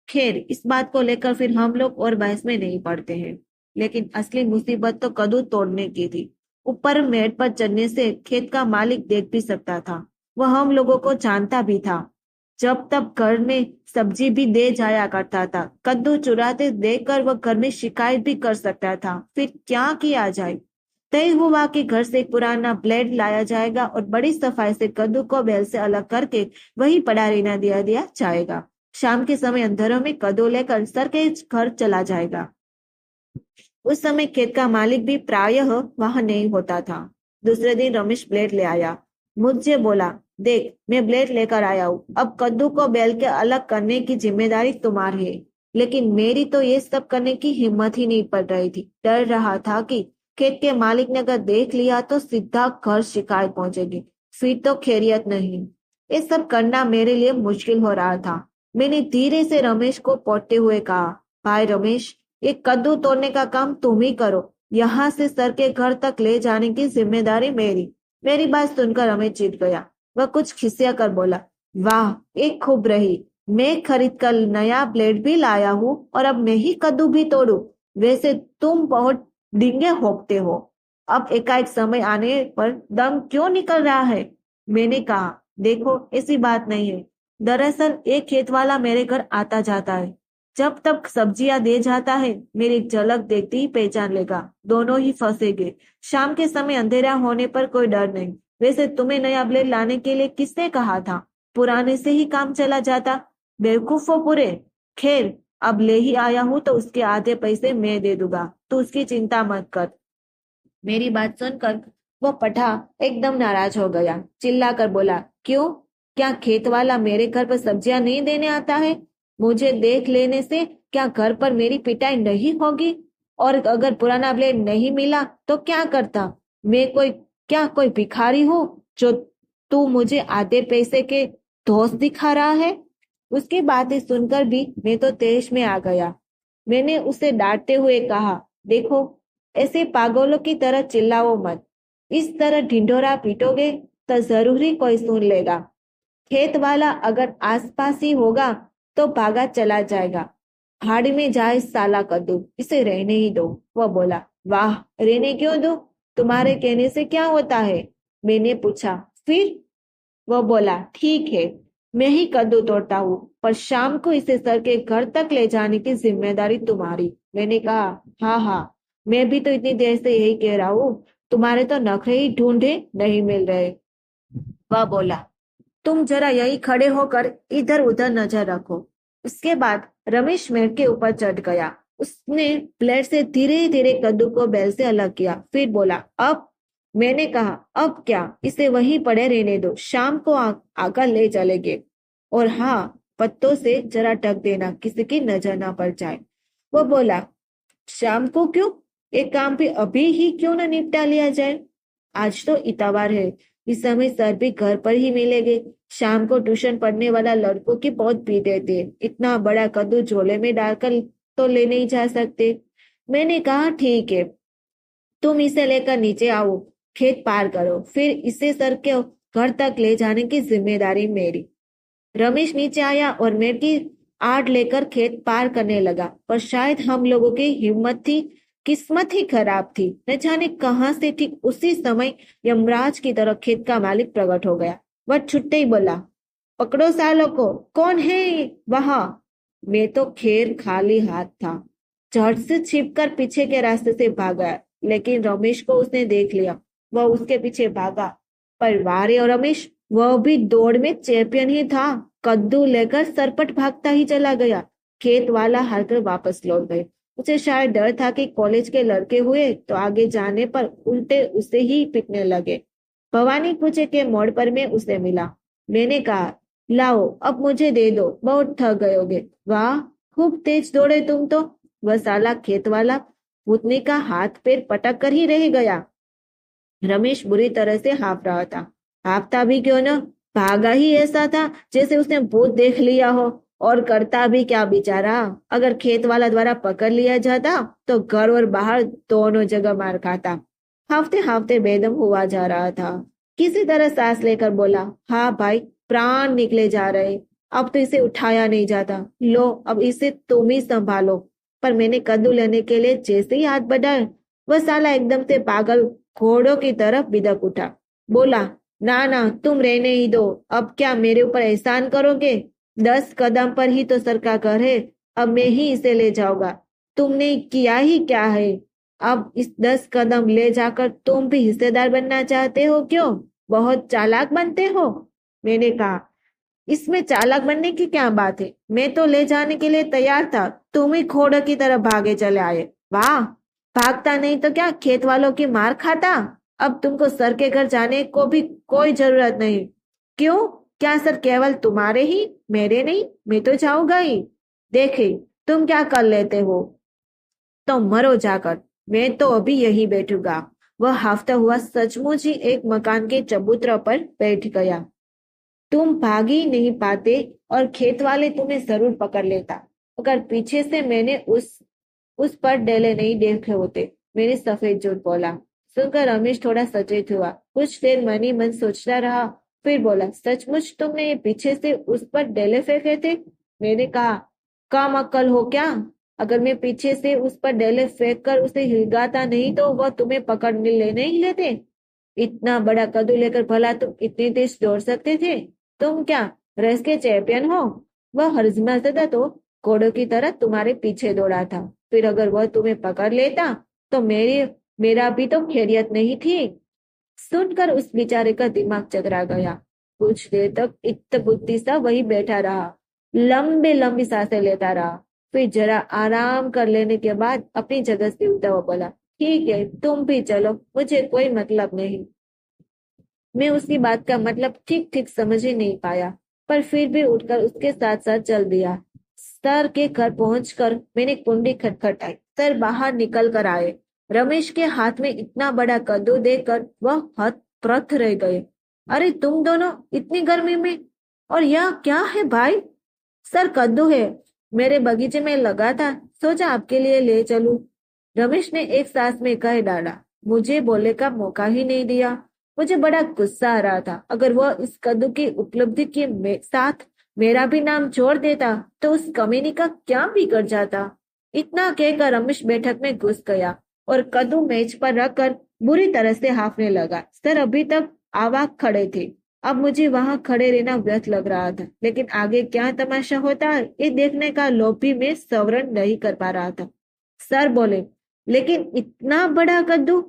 खैर इस बात को लेकर फिर हम लोग और बहस में नहीं पड़ते हैं। लेकिन असली मुसीबत तो कद्दू तोड़ने की थी। ऊपर मेड़ पर चढ़ने से खेत का मालिक देख भी सकता था। वह हम लोगों को जानता भी था। जब तब घर में सब्जी भी दे जाया करता था। कद्दू चुराते देखकर वह घर में शिकायत भी कर सकता था। फिर क्या किया जाए? तय हुआ कि घर से एक पुराना ब्लेड लाया जाएगा और बड़ी सफाई से कद्दू को बैल से अलग करके वही पड़ा रहना दिया दिया जाएगा। शाम के समय अंधेरों में कद्दू लेकर सर के घर चला जाएगा। उस समय खेत का मालिक भी प्रायः वहां नहीं होता था। दूसरे दिन रमेश ब्लेड ले आया। मुझे बोला, देख मैं ब्लेड लेकर आया हूँ, अब कद्दू को बेल के अलग करने की जिम्मेदारी तुम्हारी है। लेकिन मेरी तो ये सब करने की हिम्मत ही नहीं पड़ रही थी। डर रहा था कि खेत के मालिक ने अगर देख लिया तो सीधा घर शिकायत पहुंचेगी, फिर तो खैरियत नहीं। ये सब करना मेरे लिए मुश्किल हो रहा था। मैंने धीरे से रमेश को पोंछते हुए कहा, भाई रमेश, ये कद्दू तोड़ने का काम तुम ही करो। यहाँ से सर के घर तक ले जाने की जिम्मेदारी मेरी। मेरी बात सुनकर रमेश चिढ़ गया। वह कुछ खिसिया कर बोला, वाह एक खूब रही, मैं खरीद कर नया ब्लेड भी लाया हूँ और अब मैं ही कद्दू भी तोड़ू। वैसे तुम बहुत डींगे होपते हो, अब एकाएक समय आने पर दम क्यों निकल रहा है? मैंने कहा, देखो ऐसी बात नहीं है। दरअसल एक खेत वाला मेरे घर आता जाता है। जब तक सब्जियां दे जाता है मेरी झलक देखते ही पहचान लेगा। दोनों ही फंसेंगे। शाम के समय अंधेरा होने पर कोई डर नहीं। वैसे तुम्हें नया ब्लेड लाने के लिए किसने कहा था? पुराने से ही काम चला जाता। बेवकूफ हो पूरे। खैर अब ले ही आया हूं तो उसके आधे पैसे मैं दे दूंगा, तू उसकी चिंता मत कर। मेरी बात सुनकर वह पठा एकदम नाराज हो गया, चिल्लाकर बोला, क्यों? क्या खेत वाला मेरे घर पर सब्जियां नहीं देने आता है? मुझे देख लेने से क्या घर पर मेरी पिटाई नहीं होगी? और अगर पुराना ब्लेड नहीं मिला तो क्या करता? मैं कोई भिखारी हूँ जो तू मुझे आधे पैसे के दोस्त दिखा रहा है? उसकी बातें सुनकर भी मैं तो तेज में आ गया। मैंने उसे डांटते हुए कहा, देखो, ऐसे पागलों की तरह चिल्लाओ मत। इस तरह ढिंढोरा पीटोगे तो जरूरी कोई सुन लेगा। खेत वाला अगर आसपास ही होगा तो भागा चला जाएगा। भाड़ में जाए साला कद्दू, इसे रहने ही दो। वह बोला, वाह, रहने क्यों दो? तुम्हारे कहने से क्या होता है? मैंने पूछा, फिर? वह बोला, ठीक है, मैं ही कद्दू तोड़ता हूँ, पर शाम को इसे सर के घर तक ले जाने की जिम्मेदारी तुम्हारी। मैंने कहा, हाँ हाँ, मैं भी तो इतनी देर से यही कह रहा हूँ, तुम्हारे तो नखरे ही ढूंढे नहीं मिल रहे। वह बोला, तुम जरा यही खड़े होकर इधर उधर नजर रखो। उसके बाद रमेश मेढ़ के ऊपर चढ़ गया। उसने ब्लेड से धीरे धीरे कद्दू को बैल से अलग किया, फिर बोला, अब? मैंने कहा, अब क्या, इसे वहीं पड़े रहने दो, शाम को आकर ले चलेंगे। और हाँ, पत्तों से जरा ढक देना, किसी की नजर ना पड़ जाए। वो बोला, शाम को क्यों? एक काम भी अभी ही क्यों ना निपटा लिया जाए? आज तो इतवार है, इस समय सर भी घर पर ही मिलेंगे। शाम को ट्यूशन पढ़ने वाला लड़कों की बहुत भीड़ रहती है, इतना बड़ा कद्दू झोले में डालकर तो ले नहीं जा सकते। मैंने कहा, ठीक है, तुम इसे लेकर नीचे आओ, खेत पार करो, फिर इसे सर के घर तक ले जाने की जिम्मेदारी मेरी। रमेश नीचे आया और मेरी आड़ लेकर खेत पार करने लगा, पर शायद हम लोगों की हिम्मत थी, किस्मत ही खराब थी। न जाने कहां से ठीक उसी समय यमराज की तरह खेत का मालिक प्रकट हो गया। वह छुट्टे ही बोला, पकड़ो सालों को, कौन है वहां? मैं तो खैर खाली हाथ था, झट से छिपकर पीछे के रास्ते से भागा, लेकिन रमेश को उसने देख लिया। वह उसके पीछे भागा, पर वाह रे रमेश, वह भी दौड़ में चैंपियन ही था। कद्दू लेकर सरपट भागता ही चला गया। खेत वाला हारकर वापस लौट गए। उसे शायद डर था कि कॉलेज के लड़के हुए तो आगे जाने पर उल्टे उसे ही पीटने लगे। भवानी पूछे के मोड़ पर मैं उसे मिला। मैंने कहा, लाओ, अब मुझे दे दो, बहुत थक गयोगे। वाह, खूब तेज दौड़े तुम तो। वह साला खेत वाला भूतनी का हाथ पैर पटक कर ही रह गया। रमेश बुरी तरह से हाँफ रहा था। हाँफता भी क्यों न, भागा ही ऐसा था जैसे उसने भूत देख लिया हो। और करता भी क्या बेचारा, अगर खेत वाला द्वारा पकड़ लिया जाता तो घर और बाहर दोनों जगह मार खाता। हाँफते हाँफते बेदम हुआ जा रहा था। किसी तरह सांस लेकर बोला, हाँ भाई, प्राण निकले जा रहे, अब तो इसे उठाया नहीं जाता। लो, अब इसे तुम ही संभालो। पर मैंने कद्दू लेने के लिए जैसे ही हाथ बढ़ाया, वह साला एकदम से पागल घोड़ों की तरफ बिदक उठा। बोला, ना ना, तुम रहने ही दो, अब क्या मेरे ऊपर एहसान करोगे? 10 कदम पर ही तो सर का घर है, अब मैं ही इसे ले जाऊंगा। तुमने किया ही क्या है? अब इस 10 कदम ले जाकर तुम भी हिस्सेदार बनना चाहते हो क्यों? बहुत चालाक बनते हो। मैंने कहा, इसमें चालाक बनने की क्या बात है? मैं तो ले जाने के लिए तैयार था, तुम ही घोड़े की तरह भागे चले आए। वाह, भागता नहीं तो क्या खेत वालों की मार खाता? अब तुमको सर के घर जाने को भी कोई जरूरत नहीं। क्यों? क्या सर केवल तुम्हारे ही, मेरे नहीं? मैं तो जाऊंगा ही। देखे, तुम क्या कर लेते हो तो मरो जाकर, मैं तो अभी यही बैठूंगा। वह हाफता हुआ सचमुच ही एक मकान के चबूतरा पर बैठ गया। तुम भाग ही नहीं पाते और खेत वाले तुम्हें जरूर पकड़ लेता, अगर पीछे से मैंने उस पर डेले नहीं देखे होते। मैंने सफेद झूठ बोला। सुनकर रमेश थोड़ा सचेत हुआ, कुछ देर मन ही मन सोचता रहा, फिर बोला, सचमुच तुमने ये पीछे से उस पर डेले फेंके थे? मैंने कहा, कम अक्ल हो क्या? अगर मैं पीछे से उस पर डेले फेंक कर उसे हिलगाता नहीं तो वह तुम्हें पकड़ने ले नहीं लेते। इतना बड़ा कद्दू लेकर भला तुम इतनी तेज दौड़ सकते थे? तुम क्या रेस के चैंपियन हो? वह हर्जमा था तो घोड़ों की तरह तुम्हारे पीछे दौड़ा था, फिर अगर वह तुम्हें पकड़ लेता तो मेरा भी तो खैरियत नहीं थी। सुनकर उस बेचारे का दिमाग चकरा गया। कुछ देर तक इत्त बुद्धि सा वही बैठा रहा, लंबी लंबी सांसें लेता रहा, फिर जरा आराम कर लेने के बाद अपनी जगह से उठा हुआ बोला, ठीक है, तुम भी चलो, मुझे कोई मतलब नहीं। मैं उसकी बात का मतलब ठीक ठीक समझ ही नहीं पाया, पर फिर भी उठकर उसके साथ साथ चल दिया। सर के घर पहुंचकर मैंने कुंडी खटखटाई। सर बाहर निकल कर आए। रमेश के हाथ में इतना बड़ा कद्दू देखकर वह हतप्रथ रह गए। अरे तुम दोनों, इतनी गर्मी में! और यह क्या है भाई? सर कद्दू है, मेरे बगीचे में लगा था, सोचा आपके लिए ले चलूं। रमेश ने एक सांस में कह डाला। मुझे बोलने का मौका ही नहीं दिया। मुझे बड़ा गुस्सा आ रहा था। अगर वह इस कद्दू की उपलब्धि के साथ मेरा भी नाम जोड़ देता तो उस कमीनी का क्या बिगड़ जाता। इतना कहकर रमेश बैठक में घुस गया और कद्दू मेज पर रखकर बुरी तरह से हांफने लगा। सर अभी तक अवाक खड़े थे। अब मुझे वहां खड़े रहना व्यर्थ लग रहा था, लेकिन आगे क्या तमाशा होता है ये देखने का लोभ भी मैं सवरण नहीं कर पा रहा था। सर बोले, लेकिन इतना बड़ा कद्दू?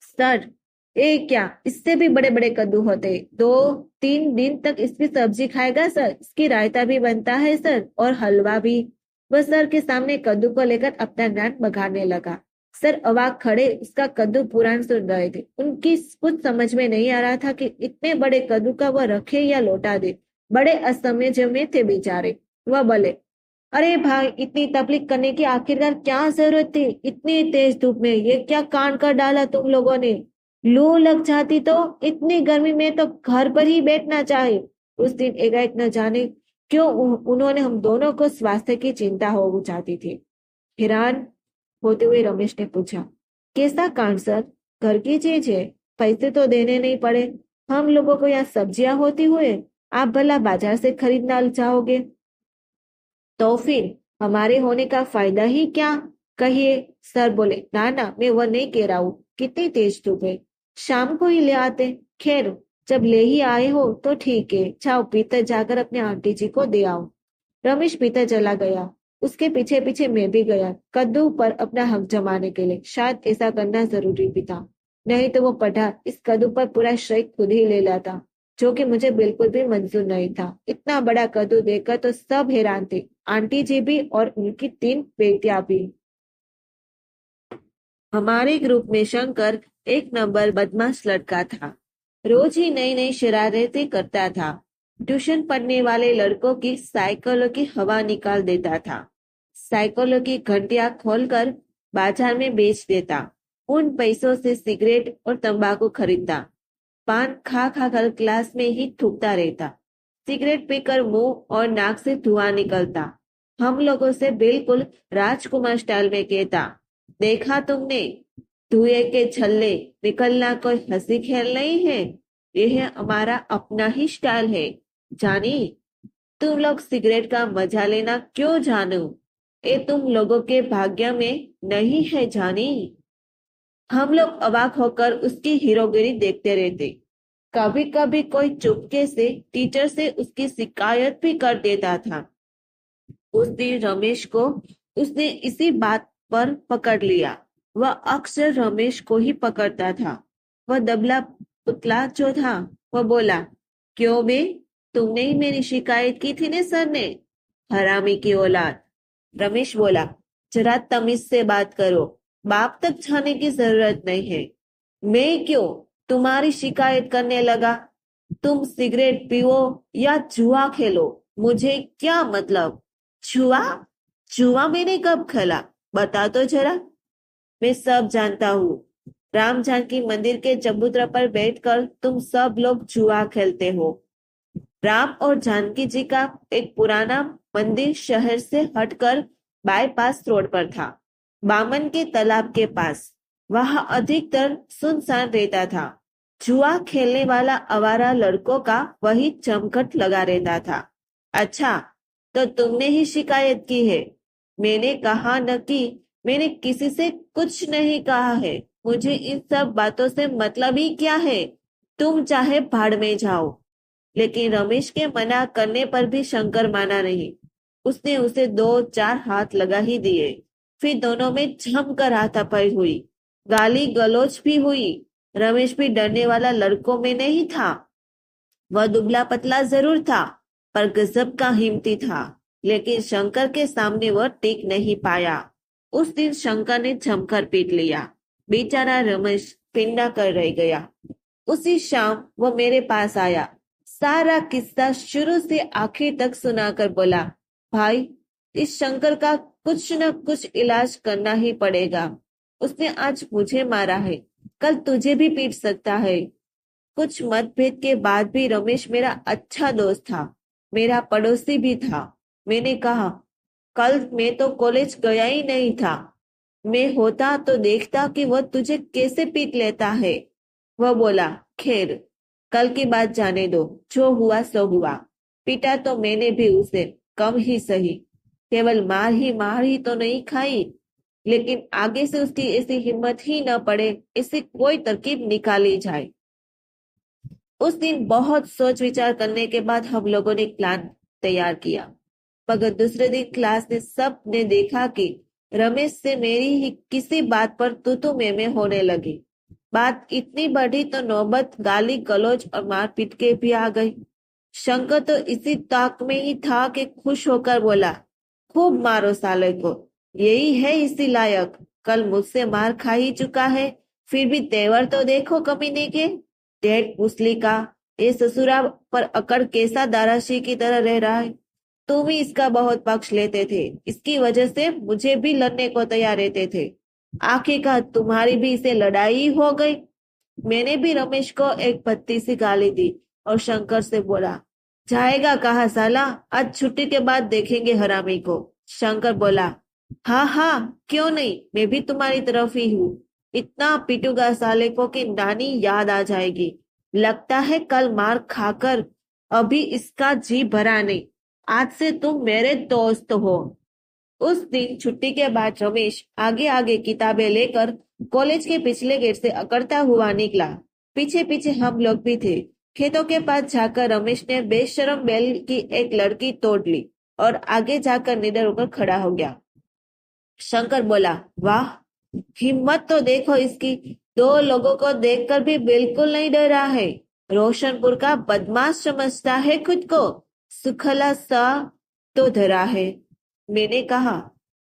सर, ये क्या, इससे भी बड़े बड़े कद्दू होते। 2-3 दिन तक इसकी सब्जी खाएगा सर, इसकी रायता भी बनता है सर, और हलवा भी। वह सर के सामने कद्दू को लेकर अपना नाक बघाड़ने लगा। सर अवाक खड़े उसका कद्दू पुराण सुन रहे थे। उनकी कुछ समझ में नहीं आ रहा था कि इतने बड़े कद्दू का वह रखे या लौटा दे। बड़े असमंजस में थे बेचारे। वह बोले, अरे भाई, इतनी तकलीफ करने की आखिरकार क्या जरूरत थी? इतनी तेज धूप में ये क्या कांड कर डाला तुम लोगों ने? लू लग जाती तो? इतनी गर्मी में तो घर पर ही बैठना चाहे। उस दिन एकाएक न जाने क्यों उन्होंने हम दोनों को स्वास्थ्य की चिंता हो जाती थी। हैरान होते हुए रमेश ने पूछा, कैसा कांड सर? घर की चीज है, पैसे तो देने नहीं पड़े। हम लोगों को यहाँ सब्जियां होती हुए आप भला बाजार से खरीदना जाओगे? तो फिर हमारे होने का फायदा ही क्या? कहिए। सर बोले, ना ना, मैं वह नहीं कह रहा हूँ। कितनी तेज धूप है, शाम को ही ले आते। खैर, जब ले ही आए हो तो ठीक है, जाओ भीतर जाकर अपने आंटी जी को दे आओ। रमेश भीतर चला गया। उसके पीछे पीछे मैं भी गया, कद्दू पर अपना हक जमाने के लिए। शायद ऐसा करना जरूरी भी था, नहीं तो वो पढ़ा इस कद्दू पर पूरा श्रेय खुद ही ले लेता, जो कि मुझे बिल्कुल भी मंजूर नहीं था। इतना बड़ा कद्दू देखकर तो सब हैरान थे, आंटी जी भी और उनकी 3 बेटियां भी। हमारे ग्रुप में शंकर एक नंबर बदमाश लड़का था। रोज ही नई नई शरारतें करता था। ट्यूशन पढ़ने वाले लड़कों की साइकिलों की हवा निकाल देता था। साइकिलों की घंटियां खोलकर बाजार में बेच देता। उन पैसों से सिगरेट और तंबाकू खरीदता। पान खा खा कर क्लास में ही थूकता रहता। सिगरेट पीकर मुंह और नाक से धुआं निकलता। हम लोगों से बिल्कुल राजकुमार स्टाइल में कहता, देखा तुमने, धुएं के छल्ले निकलना कोई हंसी खेल नहीं है, यह हमारा अपना ही स्टाइल है। जानी, तुम लोग सिगरेट का मजा लेना क्यों जानू? ये तुम लोगों के भाग्य में नहीं है जानी। हम लोग अवाक होकर उसकी हीरोगिरी देखते रहते। कभी कभी कोई चुपके से टीचर से उसकी शिकायत भी कर देता था। उस दिन रमेश को उसने इसी बात पर पकड़ लिया। वह अक्सर रमेश को ही पकड़ता था। वह दबला पुतला जो था, वह बोला, क्यों बे, तुमने ही मेरी शिकायत की थी ने सर ने? हरामी की औलाद। रमेश बोला, जरा तमीज से बात करो, बाप तक जाने की जरूरत नहीं है। मैं क्यों तुम्हारी शिकायत करने लगा? तुम सिगरेट पीओ या जुआ खेलो, मुझे क्या मतलब? जुआ? जुआ मैंने कब खेला, बता तो जरा। मैं सब जानता हूँ। राम जानकी मंदिर के चबूतरा पर बैठकर तुम सब लोग जुआ खेलते हो। राम और जानकी जी का एक पुराना मंदिर शहर से हटकर बाईपास रोड पर था, बामन के तालाब के पास। वहां अधिकतर सुनसान रहता था। जुआ खेलने वाला आवारा लड़कों का वही जमघट लगा रहता था। अच्छा, तो तुमने ही शिकायत की है? मैंने कहा न कि मैंने किसी से कुछ नहीं कहा है। मुझे इन सब बातों से मतलब ही क्या है? तुम चाहे भाड़ में जाओ। लेकिन रमेश के मना करने पर भी शंकर माना नहीं। उसने उसे 2-4 हाथ लगा ही दिए। फिर दोनों में जमकर हाथापाई हुई, गाली गलौज भी हुई। रमेश भी डरने वाला लड़कों में नहीं था। वह दुबला पतला जरूर था, पर गजब का हिम्मती था। लेकिन शंकर के सामने वह टिक नहीं पाया। उस दिन शंकर ने जमकर पीट लिया। बेचारा रमेश पिंडा कर रह गया। उसी शाम वो मेरे पास आया, सारा किस्सा शुरू से आखिर तक सुनाकर बोला, भाई, इस शंकर का कुछ न कुछ इलाज करना ही पड़ेगा। उसने आज मुझे मारा है, कल तुझे भी पीट सकता है। कुछ मतभेद के बाद भी रमेश मेरा अच्छा दोस्त था, मेरा पड़ोसी भी था। मैंने कहा, कल मैं तो कॉलेज गया ही नहीं था। मैं होता तो देखता कि वह तुझे कैसे पीट लेता है। वह बोला, खैर, कल की बात जाने दो, जो हुआ सो हुआ। पीटा तो मैंने भी उसे, कम ही सही। केवल मार ही तो नहीं खाई, लेकिन आगे से उसकी ऐसी हिम्मत ही न पड़े, ऐसी कोई तरकीब निकाली जाए। उस दिन बहुत सोच विचार करने के बाद हम लोगों ने प्लान तैयार किया। मगर दूसरे दिन क्लास में सब ने देखा कि रमेश से मेरी ही किसी बात पर तू मैं होने लगी। बात इतनी बढ़ी तो नौबत गाली गलौज और मारपीट के भी आ गई। शंकर तो इसी ताक में ही था कि खुश होकर बोला, खूब मारो साले को, यही है इसी लायक। कल मुझसे मार खा ही चुका है, फिर भी तेवर तो देखो कमीने के। डेढ़ पुसली का ये ससुरा पर अकड़ कैसा दाराशी की तरह रह रहा है। तुम ही इसका बहुत पक्ष लेते थे, इसकी वजह से मुझे भी लड़ने को तैयार रहते थे। आखिरकार तुम्हारी भी इसे लड़ाई हो गई। मैंने भी रमेश को एक भत्ती सी गाली दी और शंकर से बोला, जाएगा कहाँ साला, आज छुट्टी के बाद देखेंगे हरामी को। शंकर बोला, हाँ हाँ, क्यों नहीं, मैं भी तुम्हारी तरफ ही हूँ। इतना पीटूंगा साले को कि नानी याद आ जाएगी। लगता है कल मार खाकर अभी इसका जी भरा नहीं। आज से तुम मेरे दोस्त हो। उस दिन छुट्टी के बाद रमेश आगे आगे किताबें लेकर कॉलेज के पिछले गेट से अकड़ता हुआ निकला। पीछे पीछे हम लोग भी थे। खेतों के पास जाकर रमेश ने बेशरम बैल की एक लड़की तोड़ ली और आगे जाकर निडर होकर खड़ा हो गया। शंकर बोला, वाह, हिम्मत तो देखो इसकी। दो लोगों को देखकर भी बिल्कुल नहीं डरा है। रोशनपुर का बदमाश समझता है खुद को, सुखला सा तो धरा है। मैंने कहा,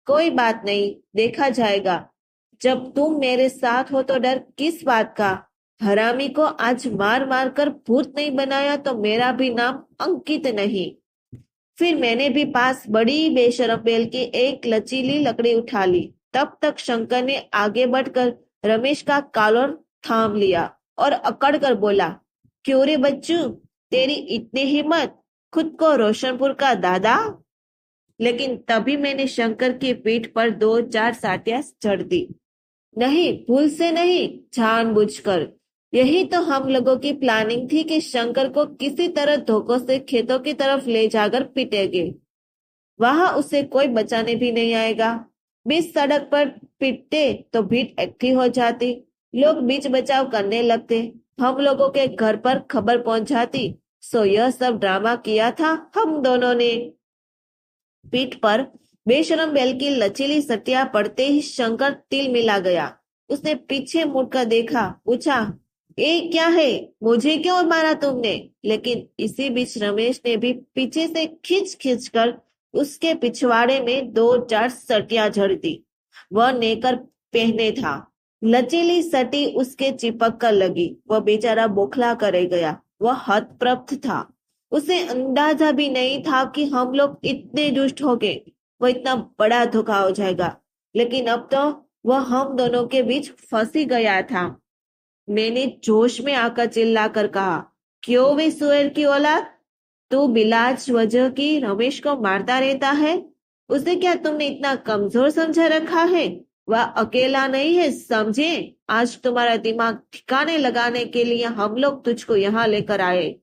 कोई बात नहीं, देखा जाएगा। जब तुम मेरे साथ हो तो डर किस बात का। हरामी को आज मार मार कर भूत नहीं बनाया तो मेरा भी नाम अंकित नहीं। फिर मैंने भी पास बड़ी बेशरम बेल की एक लचीली लकड़ी उठा ली। तब तक शंकर ने आगे बढ़कर रमेश का कॉलर थाम लिया और अकड़ कर बोला, क्यों रे बच्चू, तेरी इतनी हिम्मत, खुद को रोशनपुर का दादा। लेकिन तभी मैंने शंकर की पीठ पर दो चार साटियां जड़ दी। नहीं, भूल से नहीं, जानबूझकर। यही तो हम लोगों की प्लानिंग थी कि शंकर को किसी तरह धोखों से खेतों की तरफ ले जाकर पीटेंगे। वहां उसे कोई बचाने भी नहीं आएगा। बीच सड़क पर पीटते तो भीड़ इकट्ठी हो जाती, लोग बीच बचाव करने लगते, हम लोगों के घर पर खबर पहुंच जाती। सो यह सब ड्रामा किया था हम दोनों ने। पीठ पर बेशरम बैल की लचीली सटिया पड़ते ही शंकर तिल मिला गया। उसने पीछे मुड़कर देखा, पूछा, ये क्या है, मुझे क्यों मारा तुमने। लेकिन इसी बीच रमेश ने भी पीछे से खींच खींच कर उसके पिछवाड़े में दो चार सटियां जड़ दी। वह नेकर पहने था, लचीली सटी उसके चिपक कर लगी। वह बेचारा बौखला कर रह गया। वह हतप्रभ था। उसे अंदाजा भी नहीं था कि हम लोग इतने दुष्ट हो गए, वो इतना बड़ा धोखा हो जाएगा। लेकिन अब तो वह हम दोनों के बीच फंस ही गया था। मैंने जोश में आकर चिल्लाकर कहा, क्यों वे सुअर की औलाद, तू बिलाज वजह की रमेश को मारता रहता है। उसे क्या तुमने इतना कमजोर समझा रखा है। वह अकेला नहीं है, समझे। आज तुम्हारा दिमाग ठिकाने लगाने के लिए हम लोग तुझको यहाँ लेकर आए।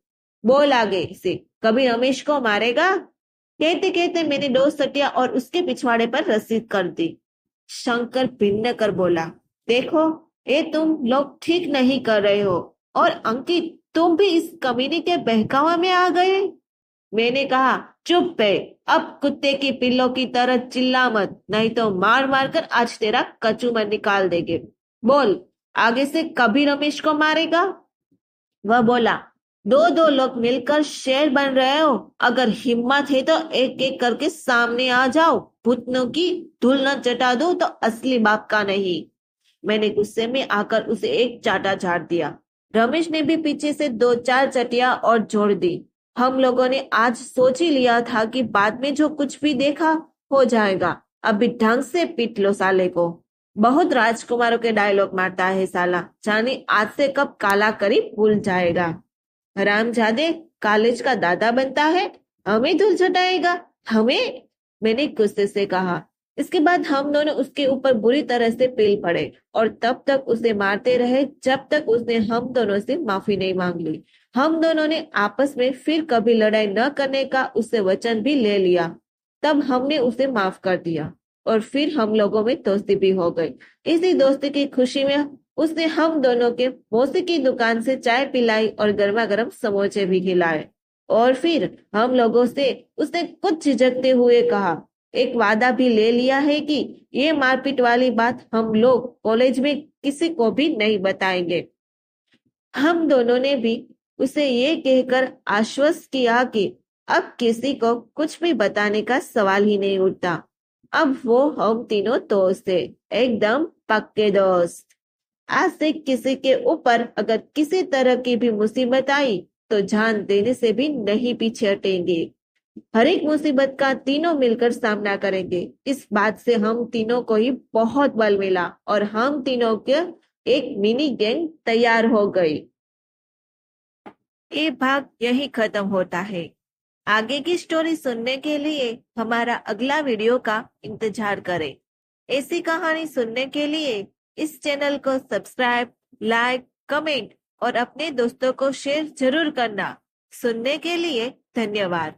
बोल आगे से, कभी रमेश को मारेगा। कहते कहते मैंने दो सटिया और उसके पिछवाड़े पर रस्सी कर दी। शंकर भिन्न कर बोला, देखो, ये तुम लोग ठीक नहीं कर रहे हो। और अंकित, तुम भी इस कमीने के बहकावे में आ गए। मैंने कहा, चुप है, अब कुत्ते की पिल्लों की तरह चिल्ला मत, नहीं तो मार मार कर आज तेरा कचूमर निकाल देंगे। बोल, आगे से कभी रमेश को मारेगा। वह बोला, दो दो लोग मिलकर शेर बन रहे हो, अगर हिम्मत है तो एक एक करके सामने आ जाओ, भूतनों की धूल न चटा दूं तो असली बाप का नहीं। मैंने गुस्से में आकर उसे एक चाटा झाड़ दिया। रमेश ने भी पीछे से 2-4 चटिया और जोड़ दी। हम लोगों ने आज सोच ही लिया था कि बाद में जो कुछ भी देखा हो जाएगा, अभी ढंग से पीट लो साले को। बहुत राजकुमारों के डायलॉग मारता है साला, जाने आज से कब काला करी भूल जाएगा। हरामजादे, कॉलेज का दादा बनता है, हमें धूल चटाएगा, हमें। मैंने गुस्से से कहा। इसके बाद हम दोनों उसके ऊपर बुरी तरह से पेल पड़े और तब तक उसे मारते रहे जब तक उसने हम दोनों से माफी नहीं मांग ली। हम दोनों ने आपस में फिर कभी लड़ाई न करने का उससे वचन भी ले लिया। तब हमने उसे माफ कर दिया और फिर हम लोगों में दोस्ती भी हो गई। इसी दोस्ती की खुशी में उसने हम दोनों के मौसी की दुकान से चाय पिलाई और गर्मा गर्म समोसे भी खिलाए। और फिर हम लोगों से उसने कुछ झिझकते हुए कहा, एक वादा भी ले लिया है कि ये मारपीट वाली बात हम लोग कॉलेज में किसी को भी नहीं बताएंगे। हम दोनों ने भी उसे ये कहकर आश्वस्त किया कि अब किसी को कुछ भी बताने का सवाल ही नहीं उठता। अब वो हम तीनों दोस्त थे, एकदम पक्के दोस्त। आज से किसी के ऊपर अगर किसी तरह की भी मुसीबत आई तो जान देने से भी नहीं पीछे हटेंगे। हर एक मुसीबत का तीनों मिलकर सामना करेंगे। इस बात से हम तीनों को ही बहुत बल मिला और हम तीनों के एक मिनी गैंग तैयार हो गई। ये भाग यही खत्म होता है। आगे की स्टोरी सुनने के लिए हमारा अगला वीडियो का इंतजार करें। ऐसी कहानी सुनने के लिए इस चैनल को सब्सक्राइब, लाइक, कमेंट और अपने दोस्तों को शेयर जरूर करना। सुनने के लिए धन्यवाद।